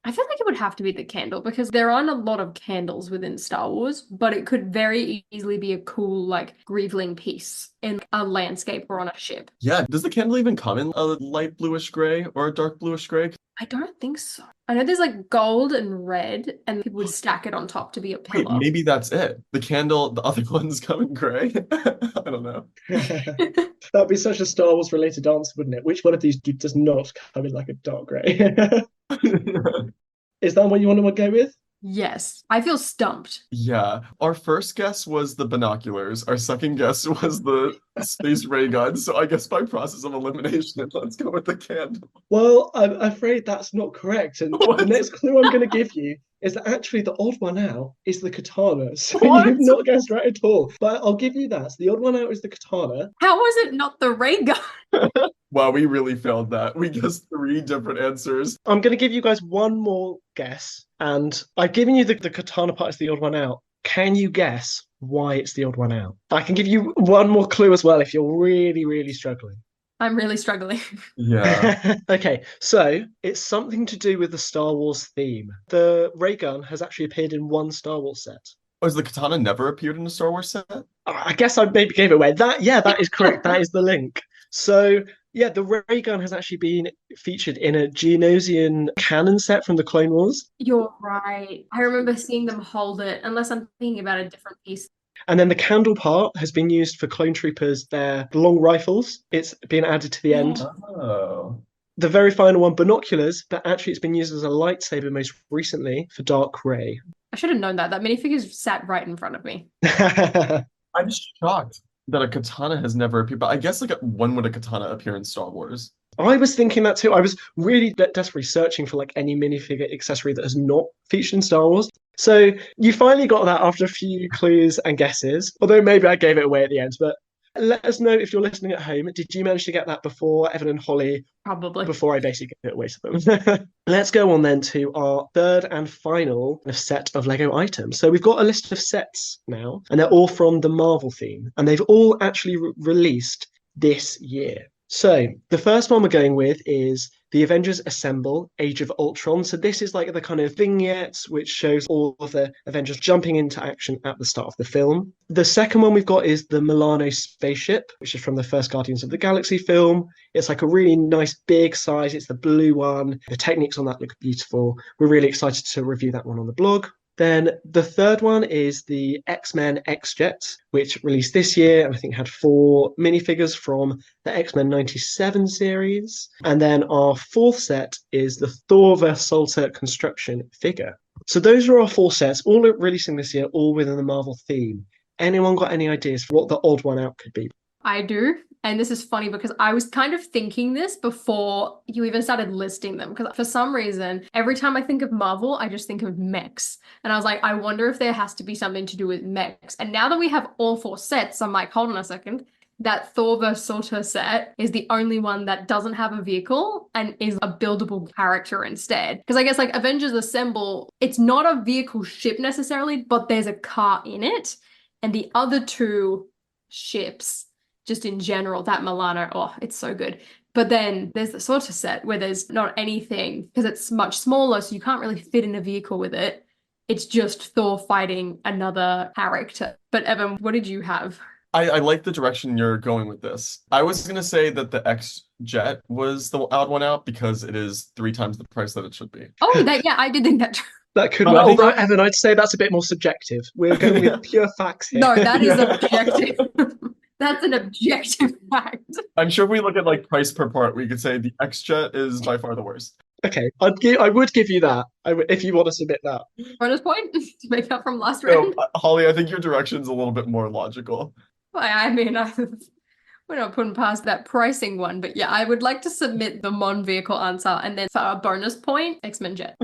I feel like it would have to be the candle because there aren't a lot of candles within Star Wars, but it could very easily be a cool, like, greeveling piece in a landscape or on a ship. Yeah, does the candle even come in a light bluish gray or a dark bluish gray? I don't think so. I know there's like gold and red, and people would stack it on top to be a Wait, pillar. maybe that's it. The candle, the other ones come in gray. I don't know. That'd be such a Star Wars related answer, wouldn't it? Which one of these does not come in like a dark grey? Is that what you want to go with? Yes, I feel stumped. Yeah, our first guess was the binoculars. Our second guess was the space ray gun. So I guess by process of elimination, let's go with the candle. Well, I'm afraid that's not correct. And What? the next clue I'm going to give you is that actually the odd one out is the katana. So What? you've not guessed right at all. But I'll give you that. So the odd one out is the katana. How was it not the ray gun? Wow, we really failed that. We guessed 3 different answers. I'm going to give you guys one more guess. And I've given you the katana part as the odd one out. Can you guess why it's the odd one out? I can give you one more clue as well if you're really, really struggling. I'm really struggling. Yeah. Okay, so it's something to do with the Star Wars theme. The ray gun has actually appeared in one Star Wars set. Oh, has the katana never appeared in a Star Wars set? I guess I maybe gave it away. That is correct. That is the link. So yeah, the ray gun has actually been featured in a Geonosian cannon set from the Clone Wars. You're right. I remember seeing them hold it, unless I'm thinking about a different piece. And then the candle part has been used for clone troopers, their long rifles. It's been added to the end. Oh. The very final one, binoculars, but actually it's been used as a lightsaber most recently for Dark Ray. I should have known that. That minifigure sat right in front of me. I'm shocked that a katana has never appeared, but I guess like when would a katana appear in Star Wars? I was thinking that too. I was really desperately searching for like any minifigure accessory that has not featured in Star Wars. So you finally got that after a few clues and guesses, although maybe I gave it away at the end, but Let us know if you're listening at home. Did you manage to get that before Evan and Holly, Probably. before I basically give it away to them? Let's go on then to our third and final set of Lego items. So we've got a list of sets now, and they're all from the Marvel theme, and they've all actually released this year. So the first one we're going with is the Avengers Assemble Age of Ultron. So this is like the kind of vignettes which shows all of the Avengers jumping into action at the start of the film. The second one we've got is the Milano spaceship, which is from the first Guardians of the Galaxy film. It's like a really nice big size. It's the blue one. The techniques on that look beautiful. We're really excited to review that one on the blog. Then the third one is the X-Men X-Jet, which released this year and I think had 4 minifigures from the X-Men 97 series. And then our fourth set is the Thor Versalta construction figure. So those are our 4 sets, all releasing this year, all within the Marvel theme. Anyone got any ideas for what the odd one out could be? I do. And this is funny because I was kind of thinking this before you even started listing them. Because for some reason, every time I think of Marvel, I just think of mechs. And I was like, I wonder if there has to be something to do with mechs. And now that we have all 4 sets, I'm like, hold on a second. That Thor Versalta set is the only one that doesn't have a vehicle and is a buildable character instead. Because I guess like Avengers Assemble, it's not a vehicle ship necessarily, but there's a car in it. And the other 2 ships, just in general, that Milano, oh, it's so good. But then there's the Sorta set where there's not anything because it's much smaller, so you can't really fit in a vehicle with it. It's just Thor fighting another character. But Evan, what did you have? I like the direction you're going with this. I was going to say that the X-Jet was the odd one out because it is 3 times the price that it should be. Oh, yeah, I did think that. That could work. Although, Evan, I'd say that's a bit more subjective. We're going with pure facts here. No, that is objective. That's an objective fact. I'm sure if we look at like price per part, we could say the X-Jet is by far the worst. Okay, I would give you that if you want to submit that. Bonus point to make up from last No, round. Holly, I think your direction's a little bit more logical. Well, I mean, we're not putting past that pricing one, but yeah, I would like to submit the Mon vehicle answer, and then for a bonus point, X-Men Jet.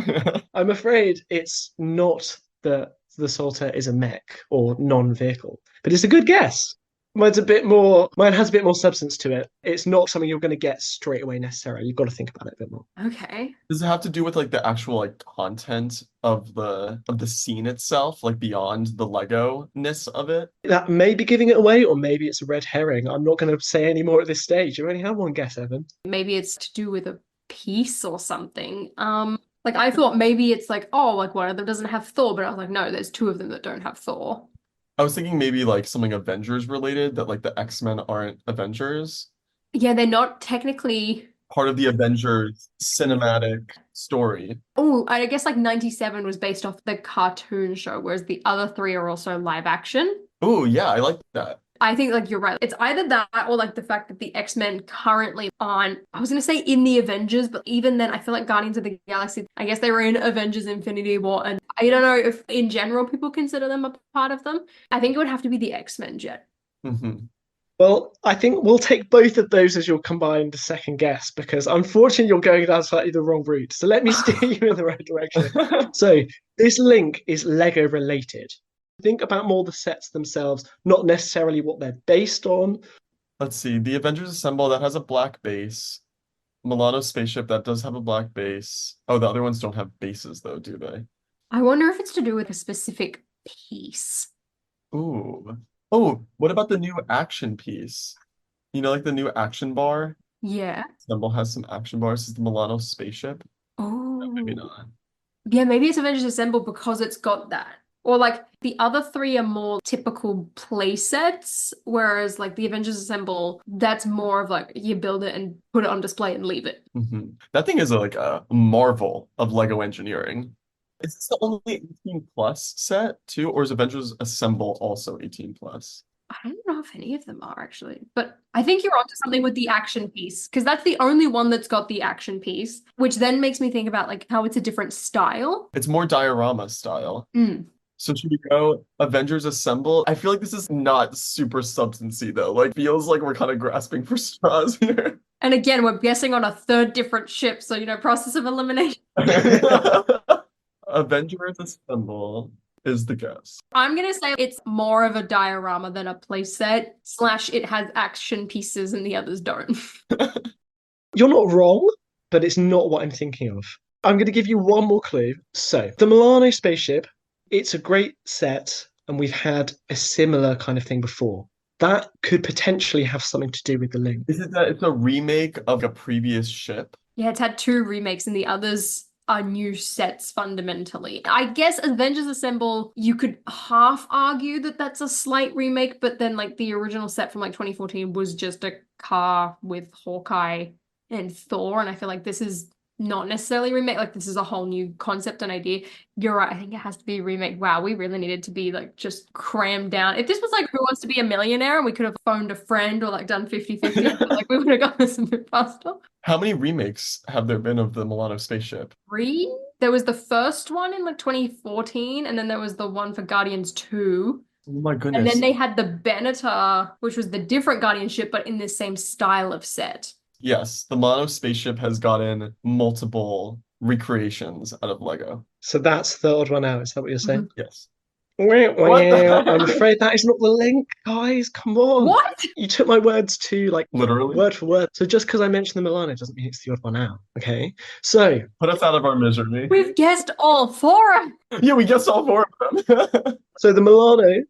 I'm afraid it's not that the Salter is a mech or non-vehicle, but it's a good guess. Mine has a bit more substance to it. It's not something you're going to get straight away necessarily. You've got to think about it a bit more. Okay. Does it have to do with like the actual like content of the scene itself, like beyond the Lego-ness of it? That may be giving it away, or maybe it's a red herring. I'm not going to say any more at this stage. You only have one guess, Evan. Maybe it's to do with a piece or something. Like I thought maybe it's like, oh, like one of them doesn't have Thor, but I was like, no, there's 2 of them that don't have Thor. I was thinking maybe like something Avengers related, that like the X-Men aren't Avengers. Yeah, they're not technically Part of the Avengers cinematic story. Oh, I guess like 97 was based off the cartoon show, whereas the other 3 are also live action. Oh, yeah, I like that. I think like you're right. It's either that or like the fact that the X-Men currently aren't, I was going to say in the Avengers, but even then I feel like Guardians of the Galaxy, I guess they were in Avengers Infinity War. And I don't know if in general people consider them a part of them. I think it would have to be the X-Men Jet. Mm-hmm. Well, I think we'll take both of those as your combined second guess, because unfortunately you're going down slightly the wrong route. So let me steer you in the right direction. So this link is Lego related. Think about more the sets themselves, not necessarily what they're based on. Let's see. The Avengers Assemble, that has a black base. Milano spaceship, that does have a black base. Oh, the other ones don't have bases though, do they? I wonder if it's to do with a specific piece. Ooh. Oh, what about the new action piece? You know, like the new action bar? Yeah. Assemble has some action bars. This is the Milano spaceship. Oh. Maybe not. Yeah, maybe it's Avengers Assemble because it's got that. Or like the other 3 are more typical play sets, whereas like the Avengers Assemble, that's more of like you build it and put it on display and leave it. Mm-hmm. That thing is like a marvel of Lego engineering. Is this the only 18 plus set too, or is Avengers Assemble also 18 plus? I don't know if any of them are actually, but I think you're onto something with the action piece because that's the only one that's got the action piece, which then makes me think about like how it's a different style. It's more diorama style. Mm. So should we go Avengers Assemble? I feel like this is not super substancy though. Like feels like we're kind of grasping for straws here. And again, we're guessing on a 3rd different ship, so process of elimination. Avengers Assemble. is the guess. I'm gonna say it's more of a diorama than a playset, / it has action pieces and the others don't. You're not wrong, but it's not what I'm thinking of. I'm going to give you one more clue. So, the Milano spaceship, it's a great set, and we've had a similar kind of thing before. That could potentially have something to do with the link. Is it that it's a remake of a previous ship? Yeah, it's had 2 remakes and the others are new sets fundamentally. I guess Avengers Assemble, you could half argue that that's a slight remake, but then like the original set from like 2014 was just a car with Hawkeye and Thor, and I feel like this is not necessarily remake, like this is a whole new concept and idea. You're right, I think it has to be a remake. Wow, we really needed to be like just crammed down. If this was like Who Wants to Be a Millionaire and we could have phoned a friend or like done 50-50, I feel like we would have got this a bit faster. How many remakes have there been of the Milano spaceship? 3. There was the first one in like 2014, and then there was the one for Guardians 2. Oh my goodness. And then they had the Benatar, which was the different Guardian ship, but in the same style of set. Yes, the Milano spaceship has gotten multiple recreations out of Lego. So that's the odd one out. Is that what you're saying? Yes. I'm afraid that is not the link, guys. Come on. What? You took my words to like Literally. word for word. So just because I mentioned the Milano doesn't mean it's the odd one out. Okay. So Put us out of our misery. We've guessed all 4. Yeah, we guessed all 4 of them. so the Milano,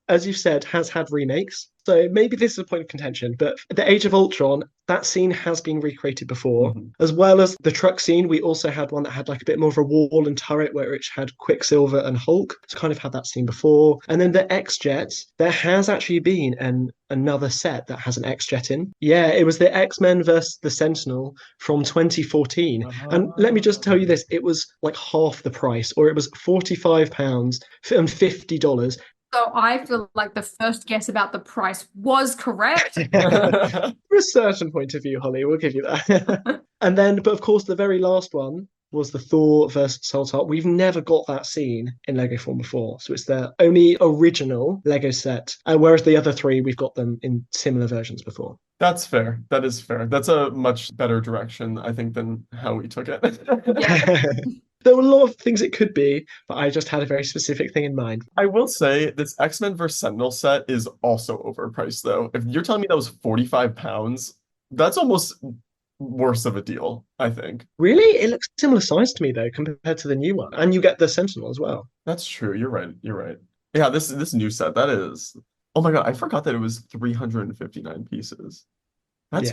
as you've said, has had remakes. So maybe this is a point of contention, but the Age of Ultron, that scene has been recreated before, as well as the truck scene. We also had one that had like a bit more of a wall and turret where it had Quicksilver and Hulk. So kind of had that scene before. And then the X-Jet, there has actually been another set that has an X-Jet in. Yeah, it was the X-Men versus the Sentinel from 2014. And let me just tell you this, it was like half the price, or it was £45 and $50. So I feel like the first guess about the price was correct. From a certain point of view, Holly, we'll give you that. And then, but of course, the very last one was the Thor versus Saltar. We've never got that scene in Lego form before. So it's the only original Lego set. Whereas the other 3, we've got them in similar versions before. That's fair. That is fair. That's a much better direction, I think, than how we took it. There were a lot of things it could be, but I just had a very specific thing in mind. I will say this X-Men vs. Sentinel set is also overpriced, though. If you're telling me that was £45, that's almost worse of a deal, I think. Really? It looks similar size to me, though, compared to the new one. And you get the Sentinel as well. That's true. You're right. You're right. Yeah, this new set, that is... Oh my God, I forgot that it was 359 pieces. That's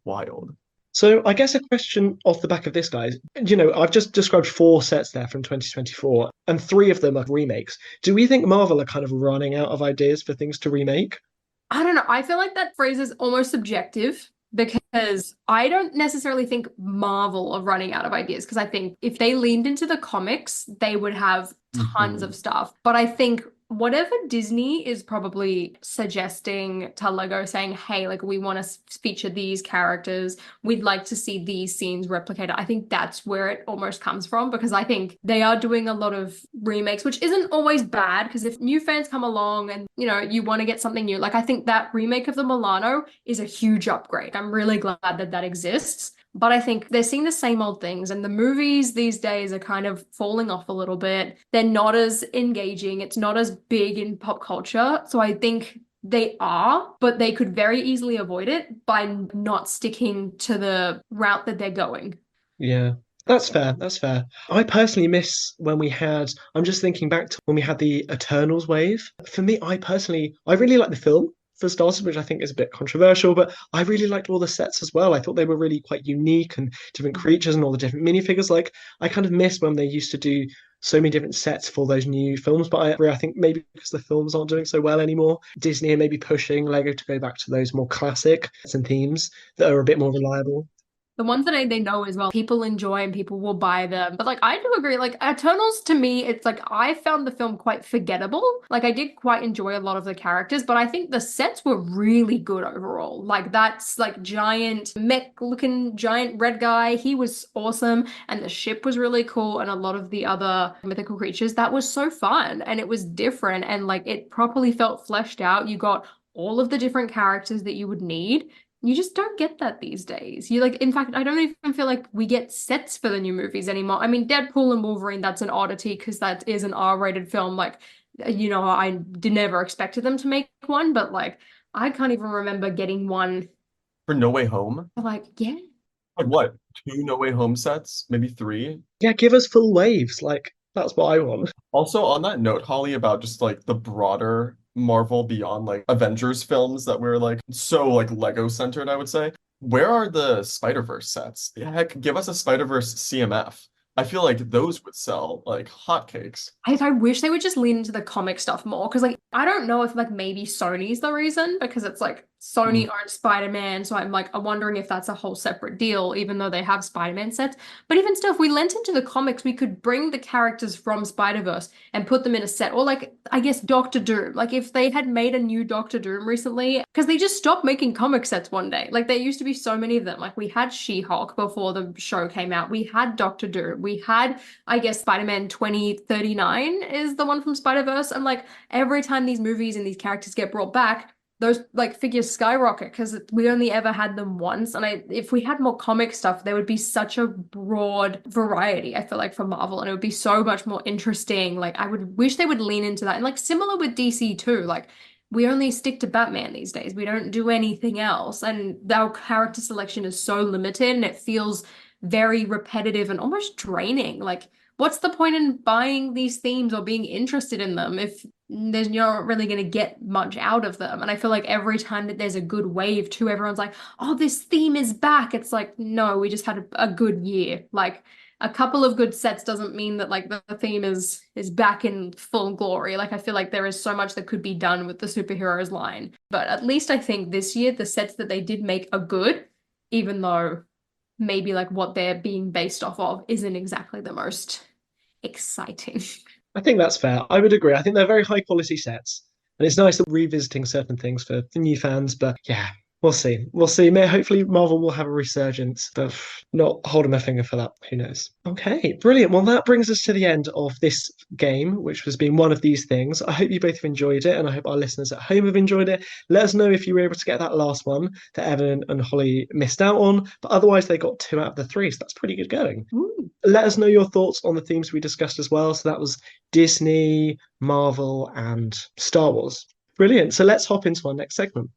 wild. So I guess a question off the back of this, guys, I've just described 4 sets there from 2024, and 3 of them are remakes. Do we think Marvel are kind of running out of ideas for things to remake? I don't know. I feel like that phrase is almost subjective because I don't necessarily think Marvel are running out of ideas, because I think if they leaned into the comics, they would have tons of stuff. But I think whatever Disney is probably suggesting to Lego, saying, hey, like, we want to feature these characters, we'd like to see these scenes replicated. I think that's where it almost comes from, because I think they are doing a lot of remakes, which isn't always bad, because if new fans come along and, you want to get something new, like I think that remake of the Milano is a huge upgrade. I'm really glad that that exists. But I think they're seeing the same old things, and the movies these days are kind of falling off a little bit. They're not as engaging. It's not as big in pop culture. So I think they are, but they could very easily avoid it by not sticking to the route that they're going. Yeah. That's fair. That's fair. I personally miss when I'm just thinking back to when we had the Eternals wave. For me, I really like the film, for starters, which I think is a bit controversial, but I really liked all the sets as well. I thought they were really quite unique, and different creatures and all the different minifigures. Like, I kind of miss when they used to do so many different sets for those new films, but I think maybe because the films aren't doing so well anymore, Disney are maybe pushing Lego to go back to those more classic sets and themes that are a bit more reliable. The ones that they know as well, people enjoy and people will buy them. But like, I do agree, like Eternals, to me, it's like, I found the film quite forgettable. Like, I did quite enjoy a lot of the characters, but I think the sets were really good overall. Like, that's like giant mech looking giant red guy. He was awesome. And the ship was really cool. And a lot of the other mythical creatures, that was so fun. And it was different. And like, it properly felt fleshed out. You got all of the different characters that you would need. you just don't get that these days. You like, in fact, I don't even feel like we get sets for the new movies anymore. I mean, Deadpool and Wolverine, that's an oddity because that is an R-rated film. Like, I did never expected them to make one, but like, I can't even remember getting one. For No Way Home? Like, yeah. Like what? Two No Way Home sets? Maybe three? Yeah, give us full waves. Like, that's what I want. Also, on that note, Holly, about just like the broader Marvel beyond like Avengers films that were like so like Lego centered, I would say. Where are the Spider-Verse sets? Heck, give us a Spider-Verse CMF. I feel like those would sell like hotcakes. I wish they would just lean into the comic stuff more because like I don't know if like maybe Sony's the reason because it's like Sony owns Spider-Man, so I'm wondering if that's a whole separate deal, even though they have Spider-Man sets. But even still, if we lent into the comics, we could bring the characters from Spider-Verse and put them in a set. Or like I guess Doctor Doom. Like if they had made a new Doctor Doom recently, because they just stopped making comic sets one day. Like there used to be so many of them. Like we had She-Hulk before the show came out. We had Doctor Doom. We had, I guess, Spider-Man 2039 is the one from Spider-Verse. And like every time these movies and these characters get brought back, those like figures skyrocket because we only ever had them once. And if we had more comic stuff, there would be such a broad variety, I feel like, for Marvel, and it would be so much more interesting. Like I would wish they would lean into that. And like similar with DC too, like we only stick to Batman these days. We don't do anything else. And our character selection is so limited and it feels very repetitive and almost draining. Like what's the point in buying these themes or being interested in them if you're not really going to get much out of them? And I feel like every time that there's a good wave too, everyone's like, oh, this theme is back. It's like, no, we just had a good year. Like a couple of good sets doesn't mean that like the theme is back in full glory. Like I feel like there is so much that could be done with the superheroes line. But at least I think this year the sets that they did make are good, even though maybe like what they're being based off of isn't exactly the most exciting. I think that's fair. I would agree. I think they're very high quality sets. And it's nice that we're revisiting certain things for new fans. But yeah, we'll see. We'll see. Hopefully Marvel will have a resurgence, but not holding my finger for that. Who knows? Okay, brilliant. Well, that brings us to the end of this game, which has been one of these things. I hope you both have enjoyed it, and I hope our listeners at home have enjoyed it. Let us know if you were able to get that last one that Evan and Holly missed out on. But otherwise, they got 2 out of the 3, so that's pretty good going. Ooh. Let us know your thoughts on the themes we discussed as well. So that was Disney, Marvel, and Star Wars. Brilliant. So let's hop into our next segment.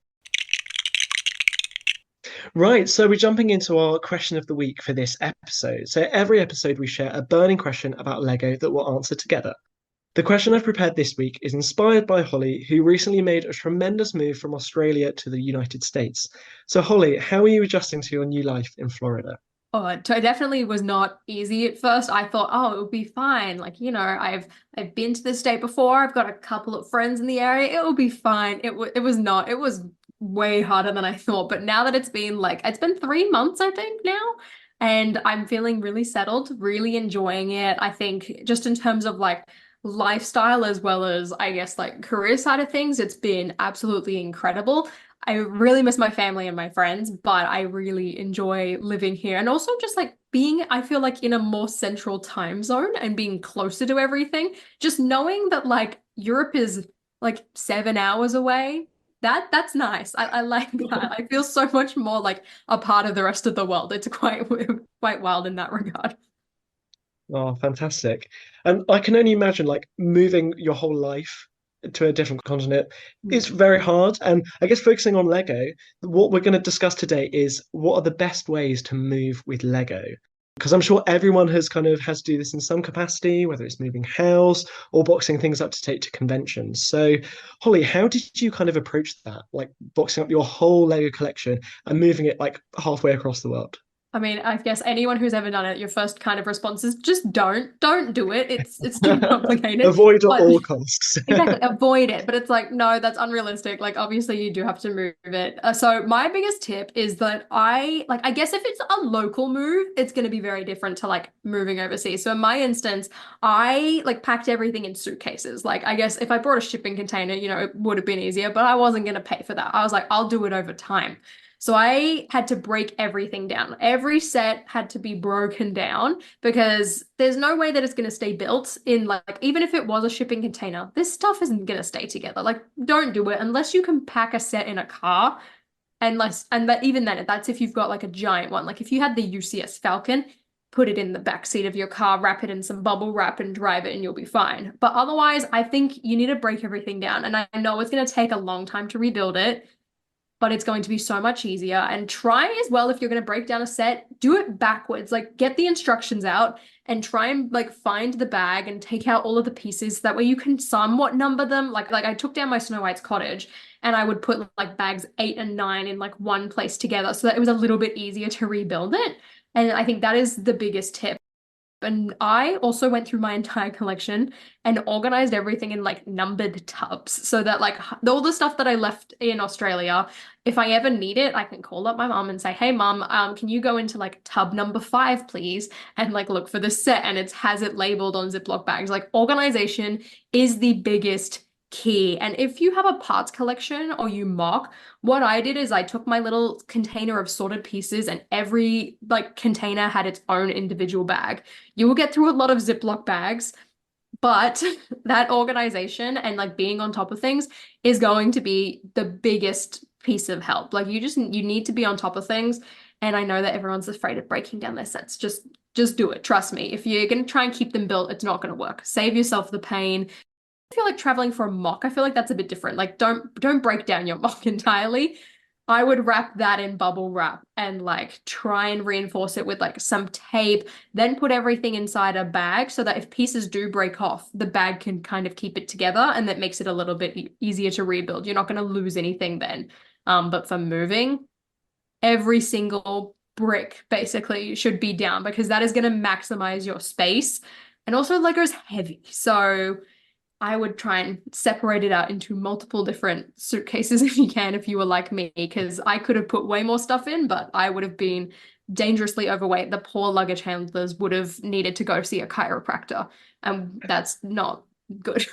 Right, so we're jumping into our question of the week for this episode. So every episode we share a burning question about Lego that we'll answer together. The question I've prepared this week is inspired by Holly, who recently made a tremendous move from Australia to the United States. So Holly, how are you adjusting to your new life in Florida? Oh, it definitely was not easy at first. I thought, oh, it would be fine. Like, I've been to the state before. I've got a couple of friends in the area. It will be fine. It was not. It was way harder than I thought. But now that it's been 3 months, I think now, and I'm feeling really settled, really enjoying it. I think just in terms of like lifestyle as well as I guess like career side of things, it's been absolutely incredible. I really miss my family and my friends, but I really enjoy living here and also just like being, I feel like, in a more central time zone and being closer to everything. Just knowing that like Europe is like 7 hours away. That's nice. I like that. I feel so much more like a part of the rest of the world. It's quite wild in that regard. Oh, fantastic. And I can only imagine like moving your whole life to a different continent is very hard. And I guess focusing on Lego, what we're going to discuss today is what are the best ways to move with Lego. Because I'm sure everyone has to do this in some capacity, whether it's moving house or boxing things up to take to conventions. So, Holly, how did you kind of approach that? Like boxing up your whole Lego collection and moving it like halfway across the world? I mean, I guess anyone who's ever done it, your first kind of response is just don't do it. It's too complicated. Avoid at But all costs. exactly, avoid it. But it's like, no, that's unrealistic. Like, obviously, you do have to move it. So my biggest tip is that I guess if it's a local move, it's going to be very different to like moving overseas. So in my instance, I like packed everything in suitcases. Like, I guess if I brought a shipping container, it would have been easier, but I wasn't going to pay for that. I was like, I'll do it over time. So I had to break everything down. Every set had to be broken down because there's no way that it's going to stay built in like, even if it was a shipping container, this stuff isn't going to stay together. Like, don't do it unless you can pack a set in a car And less, and that even then, that's if you've got like a giant one. Like if you had the UCS Falcon, put it in the back seat of your car, wrap it in some bubble wrap and drive it and you'll be fine. But otherwise, I think you need to break everything down. And I know it's going to take a long time to rebuild it, but it's going to be so much easier. And try as well, if you're going to break down a set, do it backwards. Like get the instructions out and try and like find the bag and take out all of the pieces. That way you can somewhat number them. Like I took down my Snow White's cottage and I would put like bags 8 and 9 in like one place together so that it was a little bit easier to rebuild it. And I think that is the biggest tip. And I also went through my entire collection and organized everything in like numbered tubs so that like all the stuff that I left in Australia, if I ever need it, I can call up my mom and say, hey mom, can you go into like tub number 5, please? And like look for the set, and it has it labeled on Ziploc bags. Like organization is the biggest key. And if you have a parts collection or you mock, what I did is I took my little container of sorted pieces and every like container had its own individual bag. You will get through a lot of Ziploc bags, but that organization and like being on top of things is going to be the biggest piece of help. Like you need to be on top of things. And I know that everyone's afraid of breaking down their sets. Just do it. Trust me. If you're going to try and keep them built, it's not going to work. Save yourself the pain. I feel like traveling for a mock, I feel like that's a bit different. Like don't break down your mock entirely. I would wrap that in bubble wrap and like try and reinforce it with like some tape, then put everything inside a bag so that if pieces do break off, the bag can kind of keep it together, and that makes it a little bit easier to rebuild. You're not going to lose anything then. But for moving, every single brick basically should be down because that is going to maximize your space. And also Lego's heavy. So I would try and separate it out into multiple different suitcases if you can, if you were like me, because I could have put way more stuff in, but I would have been dangerously overweight. The poor luggage handlers would have needed to go see a chiropractor, and that's not good.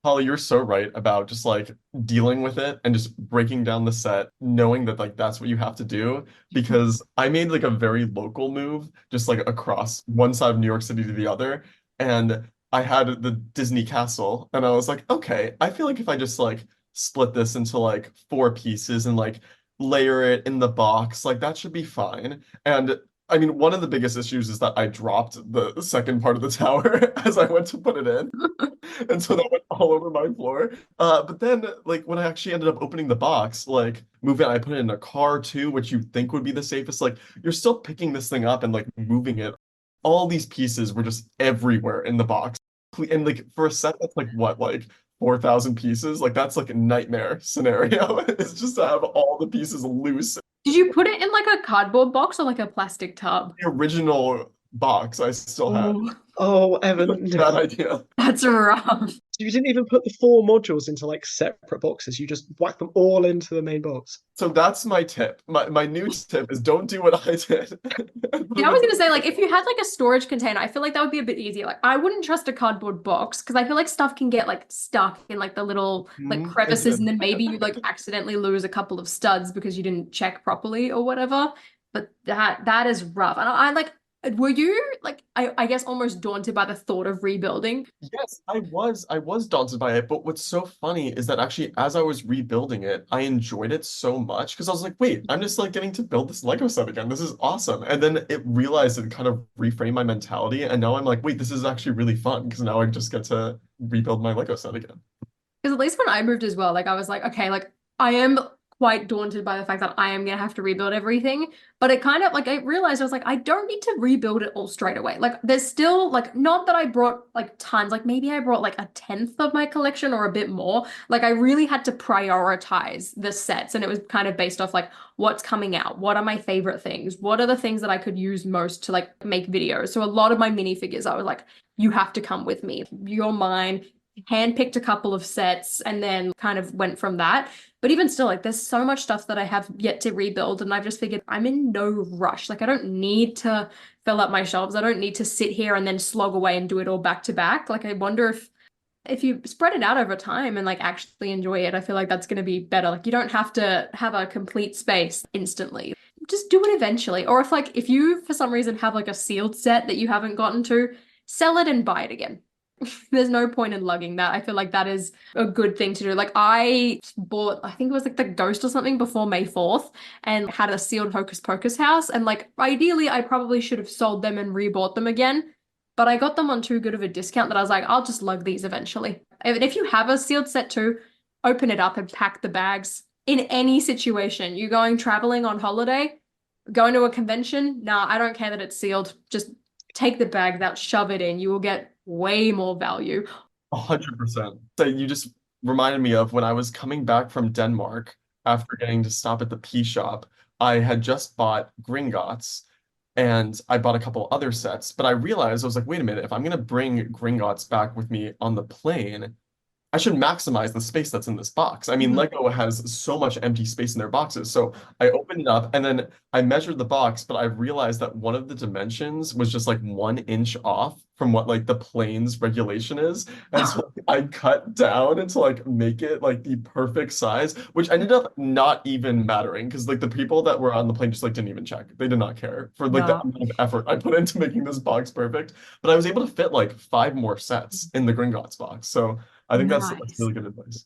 Holly, you're so right about just like dealing with it and just breaking down the set, knowing that like that's what you have to do. Because I made like a very local move, just like across one side of New York City to the other. And I had the Disney castle, and I was like, okay, I feel like if I just like split this into like 4 pieces and like layer it in the box, like that should be fine. And I mean, one of the biggest issues is that I dropped the second part of the tower as I went to put it in. And so that went all over my floor. But then, like, when I actually ended up opening the box, like, I put it in a car too, which you think would be the safest. Like, you're still picking this thing up and, like, moving it. All these pieces were just everywhere in the box. And, like, for a set that's, like, what, like, 4,000 pieces? Like, that's, like, a nightmare scenario. It's just to have all the pieces loose. Did you put it in, like, a cardboard box or, like, a plastic tub? The original box I still had. Oh, Evan. Bad idea. That's rough. You didn't even put the 4 modules into like separate boxes. You just whack them all into the main box. So that's my tip. My new tip is don't do what I did. Yeah, I was gonna say, like, if you had like a storage container, I feel like that would be a bit easier. Like, I wouldn't trust a cardboard box because I feel like stuff can get like stuck in like the little like crevices, and then maybe you like accidentally lose a couple of studs because you didn't check properly or whatever. But that is rough. And I like, were you like, I guess almost daunted by the thought of rebuilding? Yes, I was daunted by it, but what's so funny is that actually as I was rebuilding it, I enjoyed it so much because I was like, wait, I'm just like getting to build this Lego set again. This is awesome. And then it realized it kind of reframed my mentality, and now I'm like, wait, this is actually really fun because now I just get to rebuild my Lego set again. Because at least when I moved as well, like I was like, okay, like I am quite daunted by the fact that I am gonna have to rebuild everything. But it kind of like, I realized I was like, I don't need to rebuild it all straight away. Like there's still like, not that I brought like tons, like maybe I brought like 1/10 of my collection or a bit more. Like I really had to prioritize the sets, and it was kind of based off like what's coming out, what are my favorite things, what are the things that I could use most to like make videos. So a lot of my minifigures, I was like, you have to come with me. You're mine. Handpicked a couple of sets and then kind of went from that. But even still, like there's so much stuff that I have yet to rebuild, and I've just figured I'm in no rush. Like I don't need to fill up my shelves. I don't need to sit here and then slog away and do it all back to back. Like I wonder if you spread it out over time and like actually enjoy it, I feel like that's going to be better. Like you don't have to have a complete space instantly. Just do it eventually. Or if you for some reason have like a sealed set that you haven't gotten to, sell it and buy it again. There's no point in lugging that. I feel like that is a good thing to do. Like I bought, I think it was like the Ghost or something before May 4th and had a sealed Hocus Pocus house. And like ideally, I probably should have sold them and rebought them again. But I got them on too good of a discount that I was like, I'll just lug these eventually. And if you have a sealed set too, open it up and pack the bags in any situation. You're going traveling on holiday, going to a convention. Nah, I don't care that it's sealed. Just take the bag out, shove it in. You will get way more value. 100%. So you just reminded me of when I was coming back from Denmark after getting to stop at the pea shop. I had just bought Gringotts and I bought a couple other sets, but I realized I was like, wait a minute, if I'm gonna bring Gringotts back with me on the plane, I should maximize the space that's in this box. I mean, Lego has so much empty space in their boxes. So I opened it up and then I measured the box, but I realized that one of the dimensions was just like 1 inch off from what like the plane's regulation is. And so I cut down to like make it like the perfect size, which ended up not even mattering because like the people that were on the plane just like didn't even check. They did not care for like the Yeah. amount of effort I put into making this box perfect. But I was able to fit like 5 more sets in the Gringotts box. So I think that's Nice. really good advice.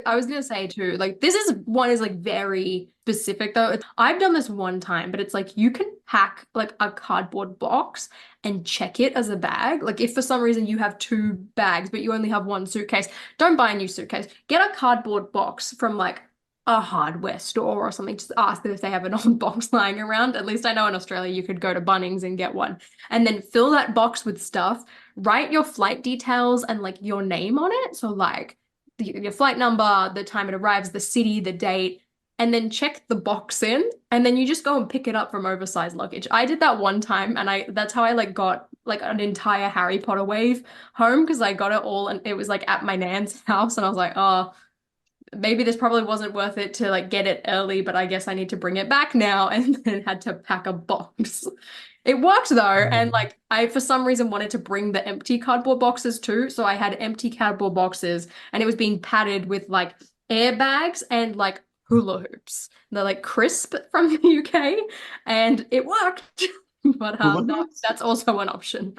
I was gonna say too, like this is one is like very specific though. I've done this one time, but it's like you can pack like a cardboard box and check it as a bag. Like if for some reason you have two bags, but you only have one suitcase, don't buy a new suitcase. Get a cardboard box from like a hardware store or something. Just ask them if they have an old box lying around. At least I know in Australia you could go to Bunnings and get one. And then fill that box with stuff, write your flight details and like your name on it. So like your flight number, the time it arrives, the city, the date, and then check the box in, and then you just go and pick it up from oversized luggage. I did that one time, and that's how I like got like an entire Harry Potter wave home because I got it all, and it was like at my nan's house, and I was like, oh, maybe this probably wasn't worth it to like get it early, but I guess I need to bring it back now, and then had to pack a box. It worked though, and like I for some reason wanted to bring the empty cardboard boxes too, so I had empty cardboard boxes, and it was being padded with like airbags and like hula hoops. They're like crisp from the UK, and it worked. But Hula that, hoops? that's also an option.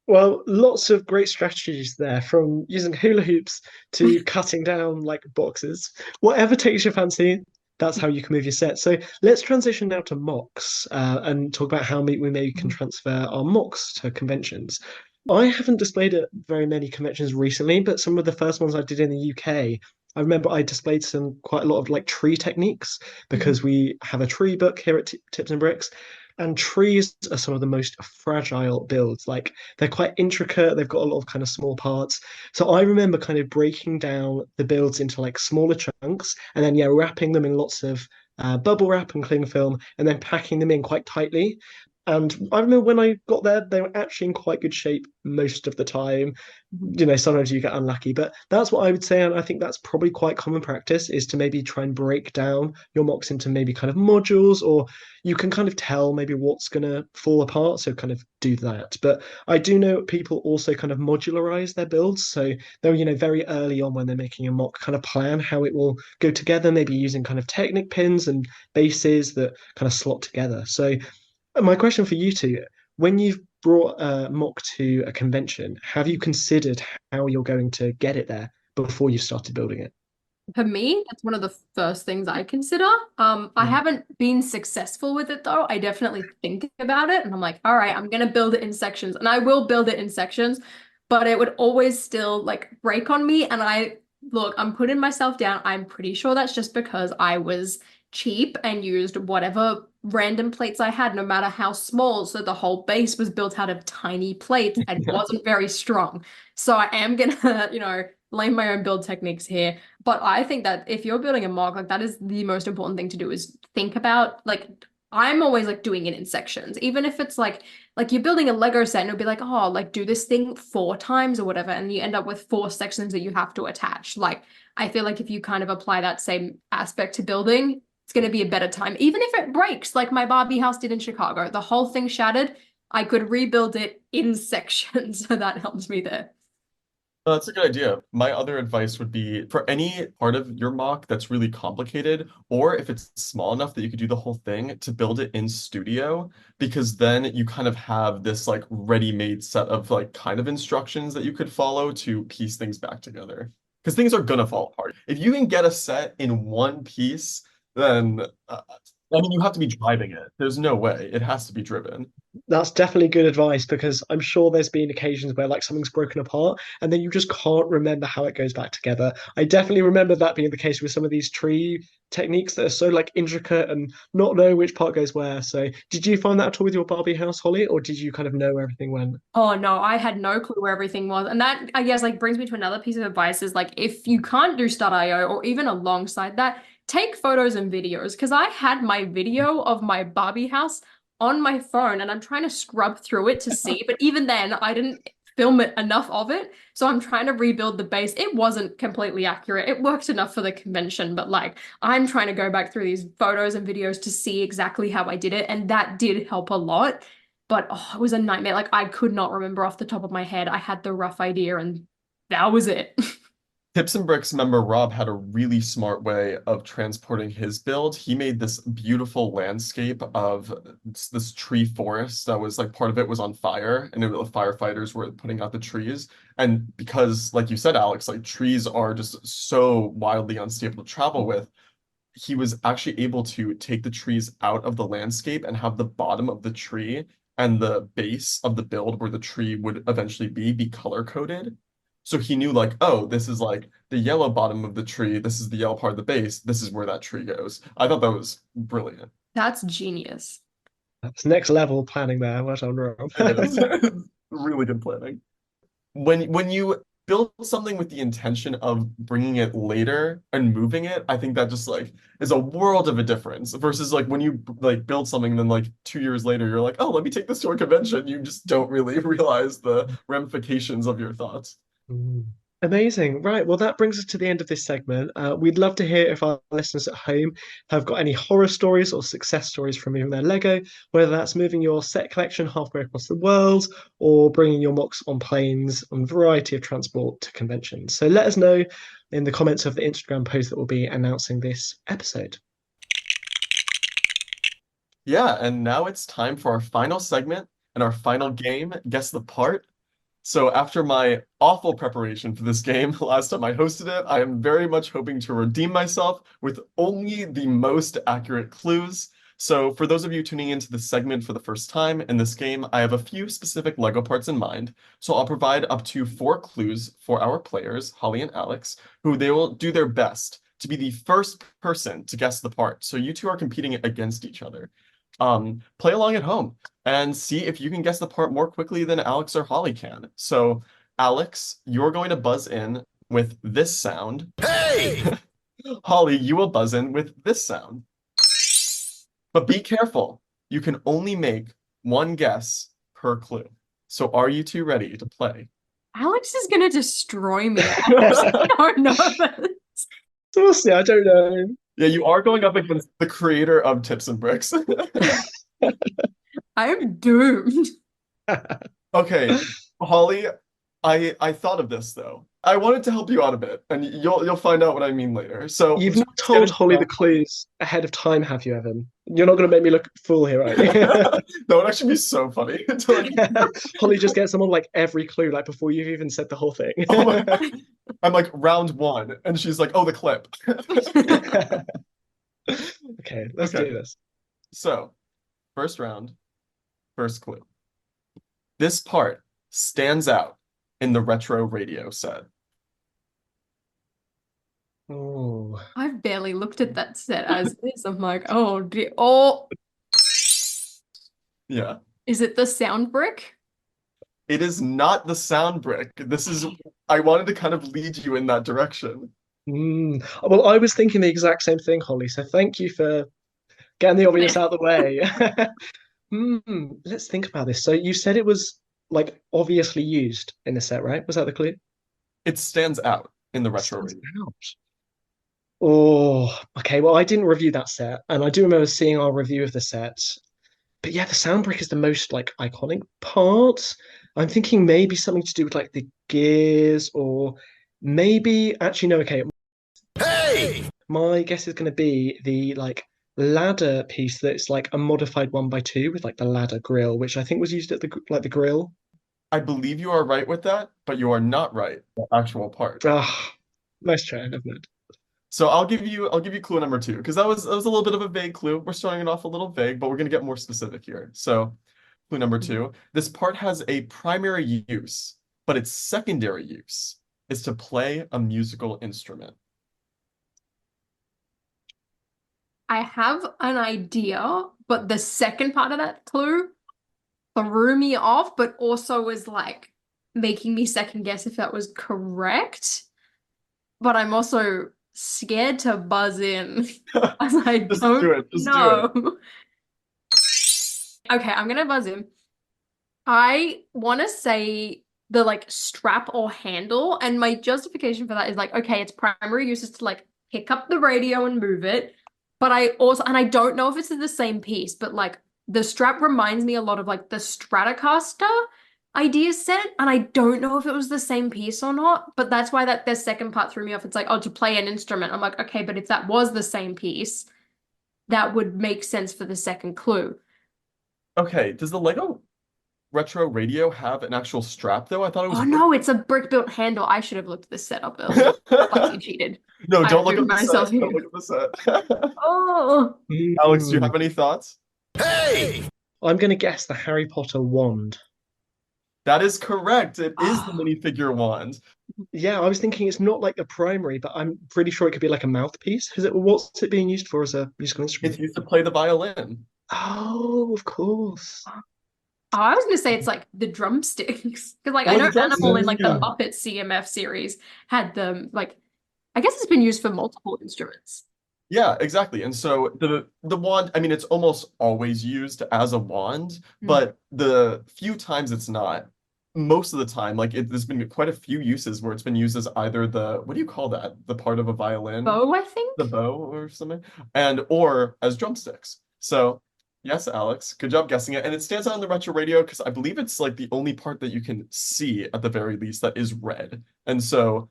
Well, lots of great strategies there, from using hula hoops to cutting down like boxes. Whatever takes your fancy, that's how you can move your set. So let's transition now to mocks and talk about how we maybe can transfer our mocks to conventions. I haven't displayed at very many conventions recently, but some of the first ones I did in the UK, I remember I displayed some quite a lot of like tree techniques because we have a tree book here at Tips and Bricks. And trees are some of the most fragile builds. Like they're quite intricate, they've got a lot of kind of small parts. So I remember kind of breaking down the builds into like smaller chunks and then, yeah, wrapping them in lots of bubble wrap and cling film and then packing them in quite tightly. And I remember when I got there, they were actually in quite good shape most of the time. You know, sometimes you get unlucky, but that's what I would say. And I think that's probably quite common practice is to maybe try and break down your mocks into maybe kind of modules, or you can kind of tell maybe what's going to fall apart. So kind of do that. But I do know people also kind of modularize their builds. So they're, you know, very early on when they're making a mock kind of plan how it will go together, maybe using kind of Technic pins and bases that kind of slot together. So my question for you two, when you've brought a mock to a convention, have you considered how you're going to get it there before you started building it? For me, that's one of the first things I consider. I haven't been successful with it though. I definitely think about it and I'm like, all right, I'm gonna build it in sections and I will build it in sections, but it would always still like break on me. And I'm putting myself down. I'm pretty sure that's just because I was cheap and used whatever random plates I had, no matter how small. So the whole base was built out of tiny plates and Yeah. wasn't very strong. So I am gonna, blame my own build techniques here. But I think that if you're building a mock, like that is the most important thing to do is think about like I'm always like doing it in sections, even if it's like you're building a Lego set and it'll be like, oh, like do this thing 4 times or whatever, and you end up with 4 sections that you have to attach. Like I feel like if you kind of apply that same aspect to building, it's going to be a better time. Even if it breaks, like my Barbie house did in Chicago, the whole thing shattered. I could rebuild it in sections, so that helps me there. That's a good idea. My other advice would be for any part of your mock that's really complicated, or if it's small enough that you could do the whole thing, to build it in studio, because then you kind of have this like ready-made set of like kind of instructions that you could follow to piece things back together. Because things are gonna fall apart. If you can get a set in one piece, then I mean, you have to be driving it. There's no way. It has to be driven. That's definitely good advice because I'm sure there's been occasions where like something's broken apart and then you just can't remember how it goes back together. I definitely remember that being the case with some of these tree techniques that are so like intricate and not knowing which part goes where. So did you find that at all with your Barbie house, Holly, or did you kind of know where everything went? Oh no, I had no clue where everything was. And that I guess like brings me to another piece of advice is like if you can't do Start.io or even alongside that, take photos and videos. Because I had my video of my Barbie house on my phone and I'm trying to scrub through it to see, but even then I didn't film it enough of it. So I'm trying to rebuild the base. It wasn't completely accurate. It worked enough for the convention, but like I'm trying to go back through these photos and videos to see exactly how I did it. And that did help a lot. But oh, it was a nightmare. Like I could not remember off the top of my head. I had the rough idea and that was it. Tips and Bricks member Rob had a really smart way of transporting his build. He made this beautiful landscape of this tree forest that was like part of it was on fire, and the firefighters were putting out the trees. And because, like you said, Alex, like trees are just so wildly unstable to travel with, he was actually able to take the trees out of the landscape and have the bottom of the tree and the base of the build where the tree would eventually be color coded. So he knew like, oh, this is like the yellow bottom of the tree. This is the yellow part of the base. This is where that tree goes. I thought that was brilliant. That's genius. That's next level planning there. Well done, Rob. It is. Really good planning. When you build something with the intention of bringing it later and moving it, I think that just like is a world of a difference versus like when you like build something and then like 2 years later you're like, oh, let me take this to a convention. You just don't really realize the ramifications of your thoughts. Mm. Amazing. Right. Well, that brings us to the end of this segment. We'd love to hear if our listeners at home have got any horror stories or success stories from moving their Lego, whether that's moving your set collection halfway across the world or bringing your mocks on planes on a variety of transport to conventions. So let us know in the comments of the Instagram post that will be announcing this episode. Yeah, and now it's time for our final segment and our final game, Guess the Part. So after my awful preparation for this game last time I hosted it, I am very much hoping to redeem myself with only the most accurate clues. So for those of you tuning into this segment for the first time in this game, I have a few specific Lego parts in mind. So I'll provide up to 4 clues for our players, Holly and Alex, who they will do their best to be the first person to guess the part. So you two are competing against each other. Play along at home and see if you can guess the part more quickly than Alex or Holly can. So, Alex, you're going to buzz in with this sound. Hey! Holly, you will buzz in with this sound. But be careful. You can only make one guess per clue. So, are you two ready to play? Alex is gonna destroy me. I don't know this. So we'll see. I don't know. Yeah, you are going up against the creator of Tips and Bricks. I'm doomed. Okay, Holly, I thought of this though. I wanted to help you out a bit, and you'll find out what I mean later. So You've not told Holly the clues ahead of time, have you, Evan? You're not going to make me look fool here, right? That would actually be so funny. Holly just gets them on like every clue, like before you've even said the whole thing. I'm like round 1, and she's like, "Oh, the clip." Okay, let's do this. So, first round, first clue. This part stands out in the retro radio set. Oh, I've barely looked at that set as is. I'm like, oh dear. Oh, Yeah. is it the sound brick? It is not the sound brick. I wanted to kind of lead you in that direction. Well, I was thinking the exact same thing, Holly. So thank you for getting the obvious out of the way. Let's think about this. So you said it was like obviously used in the set, right? Was that the clue? It stands out in the retro Stands radio. out. Oh, okay. Well, I didn't review that set, and I do remember seeing our review of the set. But yeah, the sound brick is the most like iconic part. I'm thinking maybe something to do with like the gears or maybe actually no, okay. Hey! My guess is going to be the like ladder piece that's like a modified 1x2 with like the ladder grill, which I think was used at the grill. I believe you are right with that, but you are not right. The actual part. Ah, nice try, Evelyn. So I'll give you clue number two because that was a little bit of a vague clue. We're starting it off a little vague, but we're gonna get more specific here. So clue number two, this part has a primary use, but its secondary use is to play a musical instrument. I have an idea, but the second part of that clue threw me off, but also was like making me second guess if that was correct. But I'm also scared to buzz in as I Just do don't it. Just do it. know. Okay, I'm gonna buzz in. I want to say the like strap or handle, and my justification for that is like, okay, its primary use is to like pick up the radio and move it. But I also, and I don't know if it's the same piece, but like the strap reminds me a lot of like the Stratocaster idea set, and I don't know if it was the same piece or not, but that's why that the second part threw me off. It's like, oh, to play an instrument. I'm like, okay, but if that was the same piece, that would make sense for the second clue. Okay, does the Lego retro radio have an actual strap though? I thought it was Oh no, it's a brick-built handle. I should have looked at this set up earlier. Lucky cheated. No, I don't look doomed at the myself set. here. Don't look at the set. Oh, Alex, do you have any thoughts? Hey! I'm going to guess the Harry Potter wand. That is correct. It is the minifigure wand. Yeah, I was thinking it's not like the primary, but I'm pretty sure it could be like a mouthpiece. What's it being used for as a musical instrument? It's used to play the violin. Oh, of course. I was gonna say it's like the drumsticks because like I Or know the Animal in drumsticks, like yeah. the Muppet CMF series had them like I guess it's been used for multiple instruments. Yeah, exactly. And so the wand, I mean, it's almost always used as a wand, but the few times it's not, most of the time, like there's been quite a few uses where it's been used as either the, what do you call that? The part of a violin? Bow, I think. The bow or something, and or as drumsticks. So yes, Alex, good job guessing it. And it stands out on the retro radio because I believe it's like the only part that you can see at the very least that is red. And so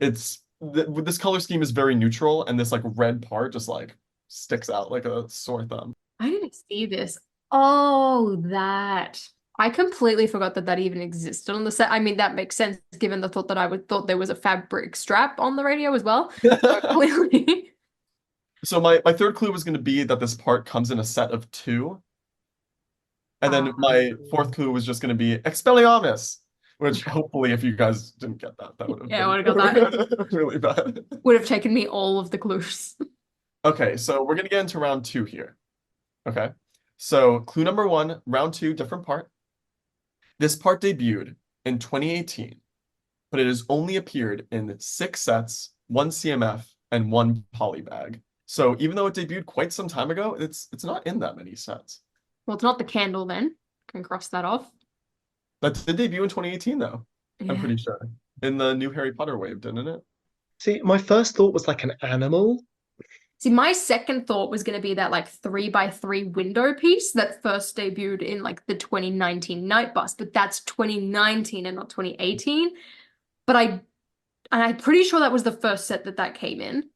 it's this color scheme is very neutral, and this like red part just like sticks out like a sore thumb. I didn't see this. Oh, that. I completely forgot that that even existed on the set. I mean, that makes sense given the thought that I would thought there was a fabric strap on the radio as well. So clearly. So my third clue was going to be that this part comes in a set of two. And then my fourth clue was just going to be Expelliarmus, which hopefully if you guys didn't get that, that would have Yeah, I been would have got that. really bad. Would have taken me all of the clues. Okay, so we're going to get into round two here. Okay, so clue number one, round two, different part. This part debuted in 2018, but it has only appeared in 6 sets, 1 CMF, and 1 polybag. So even though it debuted quite some time ago, it's not in that many sets. Well, it's not the candle then. Can cross that off. That did debut in 2018 though, I'm Yeah. pretty sure. In the new Harry Potter wave, didn't it? See, my first thought was like an animal. See, my second thought was going to be that like 3x3 window piece that first debuted in like the 2019 Night Bus, but that's 2019 and not 2018. But I'm pretty sure that was the first set that came in.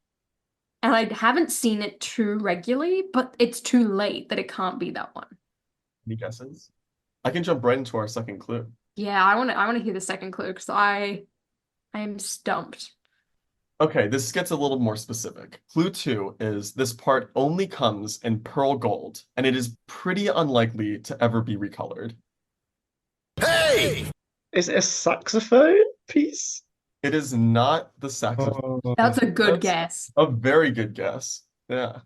And I haven't seen it too regularly, but it's too late that it can't be that one. Any guesses? I can jump right into our second clue. Yeah, I want to hear the second clue because I am stumped. Okay, this gets a little more specific. Clue 2 is this part only comes in pearl gold, and it is pretty unlikely to ever be recolored. Hey! Is it a saxophone piece? It is not the saxophone. Oh, That's a good That's- guess. A very good guess. Yeah.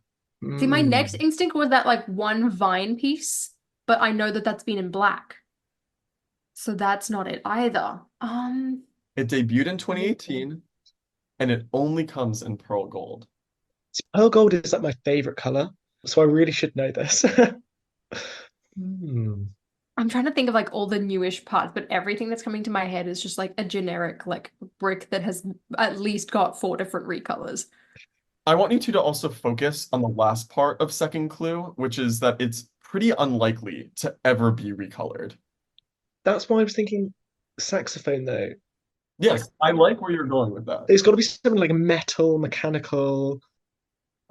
See, my mm. next instinct was that like one vine piece, but I know that that's been in black. So that's not it either. It debuted in 2018, and it only comes in pearl gold. Pearl gold is like my favorite color, so I really should know this. Hmm. I'm trying to think of like all the newish parts, but everything that's coming to my head is just like a generic like brick that has at least got 4 different recolors. I want you two to also focus on the last part of second clue, which is that it's pretty unlikely to ever be recolored. That's why I was thinking saxophone though. Yes, I like where you're going with that. It's got to be something like a metal, mechanical.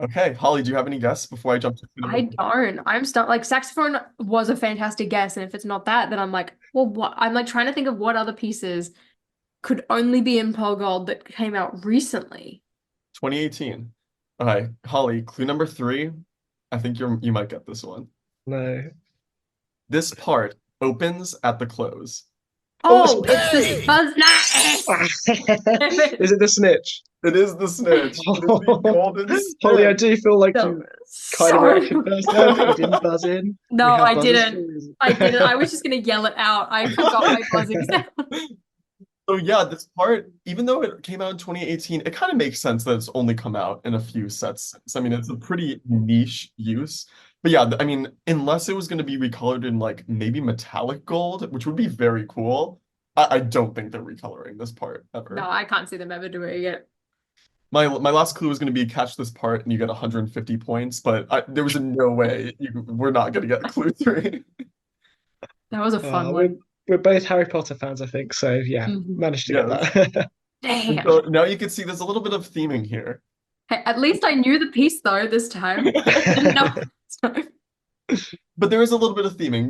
Okay, Holly, do you have any guess before I jump to I number? don't. I'm stuck. Like saxophone was a fantastic guess, and if it's not that, then I'm like, well, what? I'm like trying to think of what other pieces could only be in Pearl Gold that came out recently. 2018. Okay, Holly, clue number 3. I think you might get this one. No. This part opens at the close. Oh, Oh, it's this buzz. Is it the snitch? It is the snitch. It is the golden Holly, I snitch. do feel like No, you kind of reacted sorry. first time, but you didn't buzz in. No, We have I buzzers didn't. too. I didn't. I was just gonna yell it out. I forgot my buzzing sound. So yeah, this part, even though it came out in 2018, it kind of makes sense that it's only come out in a few sets since. I mean, it's a pretty niche use. But yeah, I mean, unless it was going to be recolored in like maybe metallic gold, which would be very cool, I don't think they're recoloring this part ever. No, I can't see them ever doing it. My last clue was going to be catch this part and you get 150 points, but there was no way we're not going to get clue 3. That was a fun We're, one. we're both Harry Potter fans, I think. So yeah, Mhm. managed to get Yes. that. Damn. So now you can see there's a little bit of theming here. Hey, at least I knew the piece though this time. Didn't know. But there is a little bit of theming.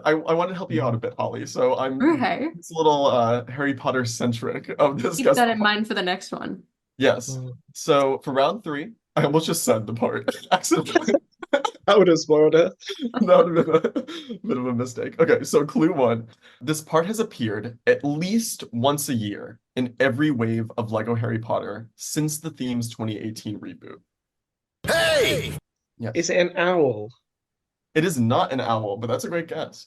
I want to help you out a bit, Holly. So Okay. it's a little Harry Potter centric of this. Keep that in mind for the next one. Yes. So for round 3, I almost just said the part accidentally. That would have spoiled it. That would have been a bit of a mistake. Okay, so clue 1. This part has appeared at least once a year in every wave of Lego Harry Potter since the theme's 2018 reboot. Hey! Yes. Is it an owl? It is not an owl, but that's a great guess.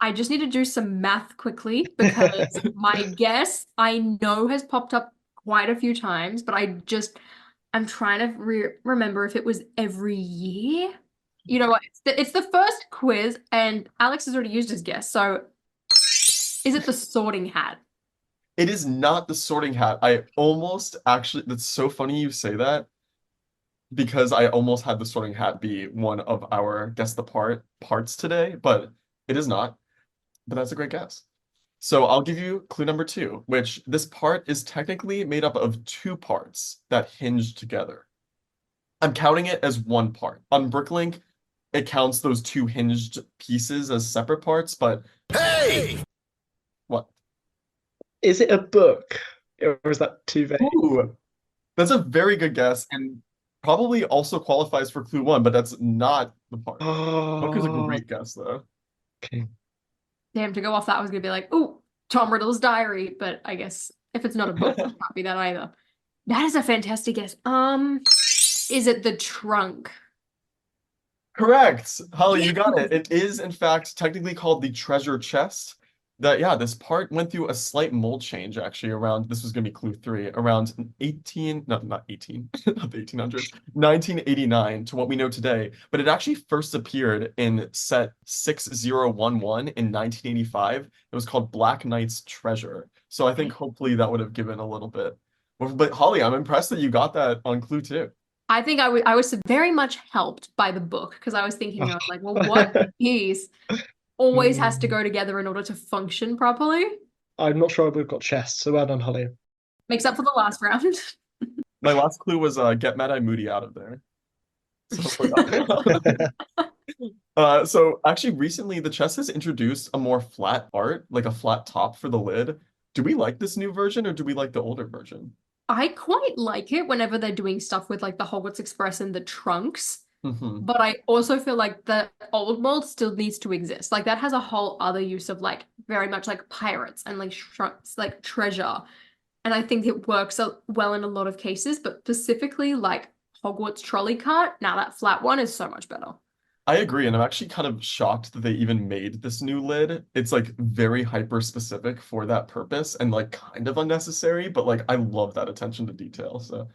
I just need to do some math quickly because my guess I know has popped up quite a few times, but I'm trying to remember if it was every year. You know what? It's the first quiz, and Alex has already used his guess. So, is it the Sorting Hat? It is not the Sorting Hat. I almost actually, that's so funny you say that because I almost had the Sorting Hat be one of our guess the parts today, but it is not. But that's a great guess. So I'll give you clue number 2, which this part is technically made up of 2 parts that hinge together. I'm counting it as one part. On Bricklink, it counts those 2 hinged pieces as separate parts, but Hey! what? Is it a book? Or is that too vague? Ooh, that's a very good guess and probably also qualifies for clue 1, but that's not the part. Book is a Oh, great guess though. okay. Damn, to go off that, I was gonna be like, "Ooh, Tom Riddle's diary," but I guess if it's not a book, it can't be that either. That is a fantastic guess. Is it the trunk? Correct. Holly, you got it. It is, in fact, technically called the treasure chest. This part went through a slight mold change actually around, this was going to be clue 3, around 18, no, not 18, not the 1800s, 1989 to what we know today. But it actually first appeared in set 6011 in 1985. It was called Black Knight's Treasure. So I think hopefully that would have given a little bit. But Holly, I'm impressed that you got that on clue 2. I think I was very much helped by the book because I was thinking, I was like, well, what piece always has to go together in order to function properly? I'm not sure we've got chest, so well done, Holly. Makes up for the last round. My last clue was get Mad-Eye Moody out of there. So actually recently the chest has introduced a more flat art, like a flat top for the lid. Do we like this new version or do we like the older version? I quite like it whenever they're doing stuff with like the Hogwarts Express and the trunks. Mm-hmm. But I also feel like the old mold still needs to exist. Like that has a whole other use of like very much like pirates and like like treasure. And I think it works well in a lot of cases, but specifically like Hogwarts trolley cart, now that flat one is so much better. I agree, and I'm actually kind of shocked that they even made this new lid. It's like very hyper specific for that purpose and like kind of unnecessary, but like I love that attention to detail. So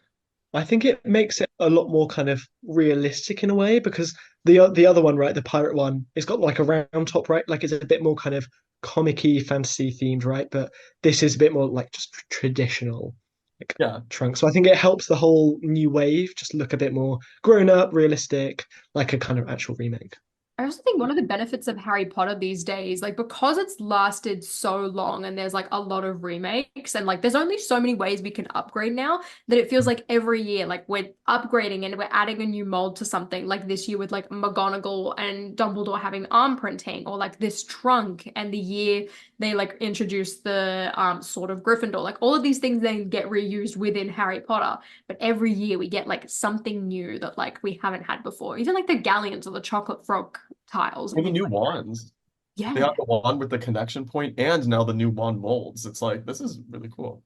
I think it makes it a lot more kind of realistic in a way because the other one, right, the pirate one, it's got like a round top, right? Like it's a bit more kind of comic-y, fantasy themed, right? But this is a bit more like just traditional, like yeah, trunk. So I think it helps the whole new wave just look a bit more grown up, realistic, like a kind of actual remake. I also think one of the benefits of Harry Potter these days, like because it's lasted so long and there's like a lot of remakes and like there's only so many ways we can upgrade now that it feels like every year like we're upgrading and we're adding a new mold to something. Like this year with like McGonagall and Dumbledore having arm printing, or like this trunk, and the year they like introduced the Sword of Gryffindor. Like all of these things then get reused within Harry Potter, but every year we get like something new that like we haven't had before. Even like the galleons or the chocolate frog tiles. Or the new wands. Yeah. They got the wand with the connection point and now the new wand molds. It's like, this is really cool.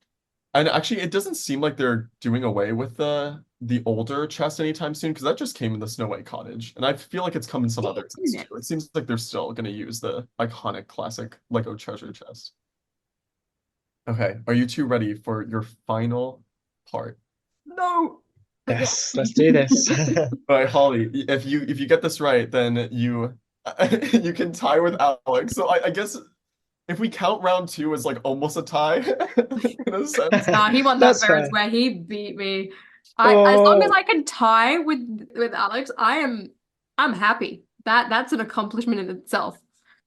And actually, it doesn't seem like they're doing away with the older chest anytime soon, because that just came in the Snow White Cottage. And I feel like it's come in some other sets too. It seems like they're still going to use the iconic classic Lego treasure chest. Okay, are you two ready for your final part? No. Yes, let's do this. All right, Holly, if you get this right, then you you can tie with Alex. So I guess if we count round 2 as like almost a tie in a sense. Nah, he won that That's fair fair. where he beat me. As long as Oh. I can tie with Alex, I'm happy. That's an accomplishment in itself.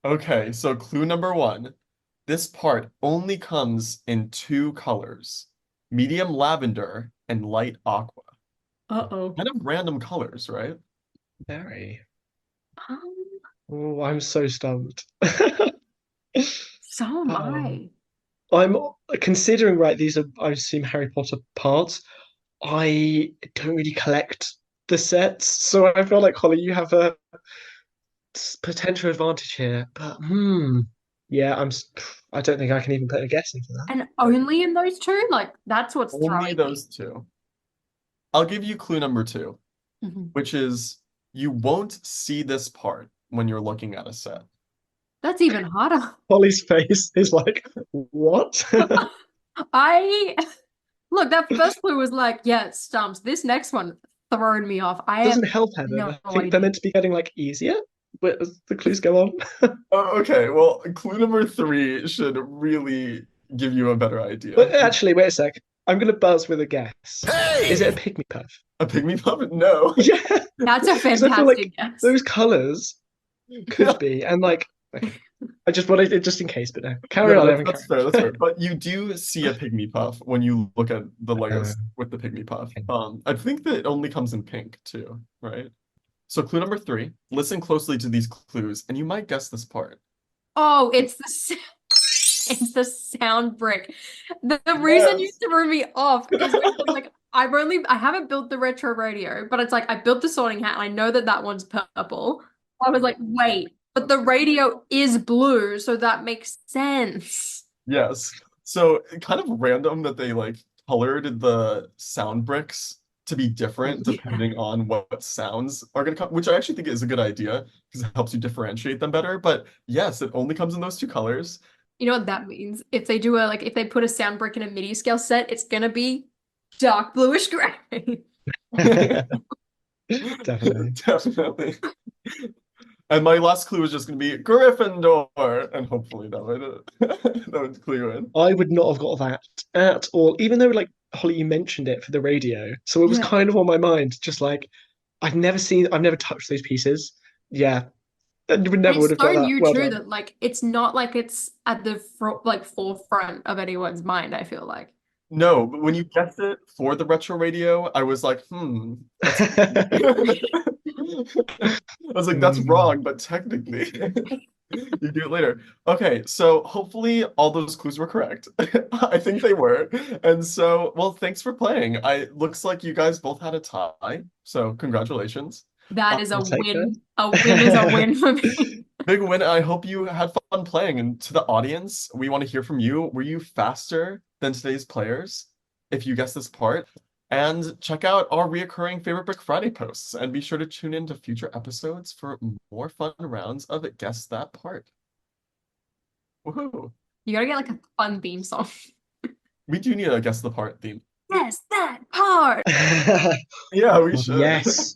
Okay, so clue number 1. This part only comes in 2 colors, medium lavender and light aqua. Uh-oh. Kind of random colors, right? Very. Um, Oh, I'm so stumped. so am Um, I. I'm considering, right, these are, I assume, Harry Potter parts. I don't really collect the sets, so I feel like, Holly, you have a potential advantage here. But yeah, I don't think I can even put a guess into that. And only in those two? Like that's what's Only throwing those 2. I'll give you clue number 2, me. Mhm. which is you won't see this part when you're looking at a set. That's even harder. Holly's face is like, what? I look, that first clue was like, yeah, stumps. This next one thrown me off. I have Doesn't help, Evan. no I think idea. they're meant to be getting like easier, but as the clues go on. Oh, okay, well, clue number 3 should really give you a better idea. But actually, wait a sec. I'm gonna buzz with a guess. Hey! Is it a pygmy puff? A pygmy puppet? No. Yeah. That's a 'Cause I feel like fantastic guess. those colors could be, and like, I just wanted it just in case, but no. Carry No, on, that's, Evan. that's fair, that's fair. But you do see a pygmy puff when you look at the Legos Uh, with the pygmy puff. okay. I think that it only comes in pink too, right? So clue number 3, listen closely to these clues, and you might guess this part. Oh, it's it's the sound brick. The reason you Yes. threw me off is because, like I haven't built the retro radio, but it's like I built the sorting hat and I know that that one's purple. I was like, wait, but the radio is blue, so that makes sense. Yes. So kind of random that they like colored the sound bricks to be different Yeah. depending on what sounds are going to come, which I actually think is a good idea because it helps you differentiate them better. But yes, it only comes in those 2 colors. You know what that means? If they do if they put a sound brick in a MIDI scale set, it's gonna be dark bluish gray. Definitely. Definitely. And my last clue is just going to be Gryffindor, and hopefully that would clue you in. I would not have got that at all, even though, like, Holly, you mentioned it for the radio. So it was Yeah. kind of on my mind, just like, I've never touched those pieces. Yeah. I would never would It's have so got that. new Well too done. that like it's not like it's at the forefront of anyone's mind, I feel like. No, but when you guessed it for the retro radio, I was like, I was like, that's wrong, but technically you do it later. Okay, so hopefully all those clues were correct. I think they were. And so, well, thanks for playing. Looks like you guys both had a tie, so congratulations. That is a I'll take win. A win is a win for me. Big win. I hope you had fun playing. And to the audience, we want to hear from you. Were you faster than today's players? If you guessed this part. And check out our reoccurring Favorite Brick Friday posts. And be sure to tune in to future episodes for more fun rounds of Guess That Part. Woohoo! You gotta get like a fun theme song. We do need a Guess the Part theme. Yes, that part. Yeah, we should. Yes.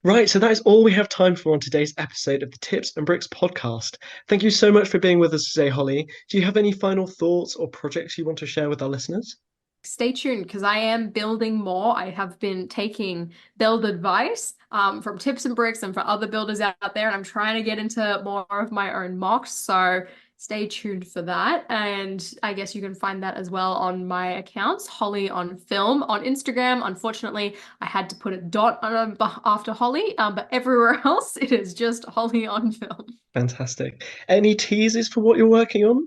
Right, so that is all we have time for on today's episode of the Tips and Bricks podcast. Thank you so much for being with us today, Holly. Do you have any final thoughts or projects you want to share with our listeners? stay tuned because I am building more. I have been taking build advice from Tips and Bricks and for other builders out there, and I'm trying to get into more of my own mocks. So stay tuned for that. And I guess you can find that as well on my accounts, HollyOnFilm on Instagram. Unfortunately, I had to put a dot after Holly, but everywhere else it is just HollyOnFilm. Fantastic. Any teasers for what you're working on?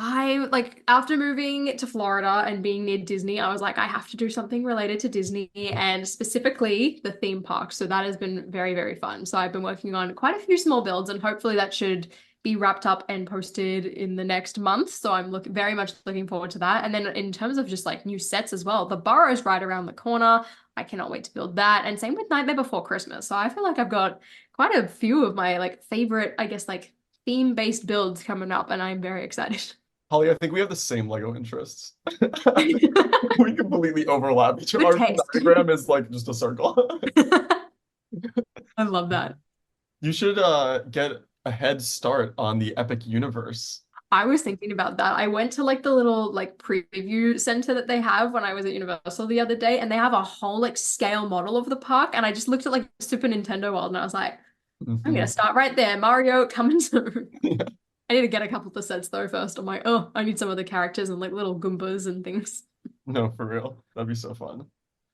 I like after moving to Florida and being near Disney, I was like, I have to do something related to Disney and specifically the theme park. So that has been very, very fun. So I've been working on quite a few small builds and hopefully that should be wrapped up and posted in the next month. So I'm very much looking forward to that. And then in terms of just like new sets as well, the Burrow's right around the corner. I cannot wait to build that. And same with Nightmare Before Christmas. So I feel like I've got quite a few of my like favorite, I guess, like theme-based builds coming up and I'm very excited. Holly, I think we have the same Lego interests. We completely overlap. Each of our diagram is like just a circle. I love that. You should get a head start on the Epic universe. I was thinking about that. I went to like the little like preview center that they have when I was at Universal the other day, and they have a whole like scale model of the park. And I just looked at like Super Nintendo World and I was like, I'm gonna start right there. Mario coming soon. Yeah. I need to get a couple of the sets though first. I'm like, oh, I need some of the characters and like little Goombas and things. No, for real. That'd be so fun.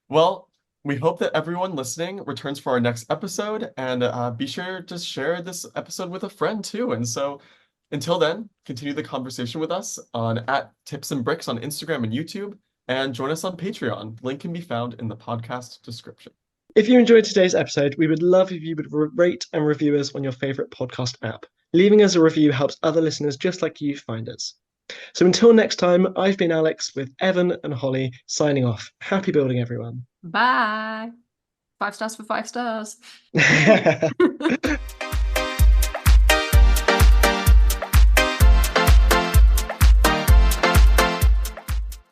Well, we hope that everyone listening returns for our next episode and be sure to share this episode with a friend too. And so until then, continue the conversation with us on @Tips&Bricks on Instagram and YouTube and join us on Patreon. Link can be found in the podcast description. If you enjoyed today's episode, we would love if you would rate and review us on your favorite podcast app. Leaving us a review helps other listeners just like you find us. So until next time, I've been Alex with Evan and Holly signing off. Happy building, everyone. Bye. 5 stars for 5 stars.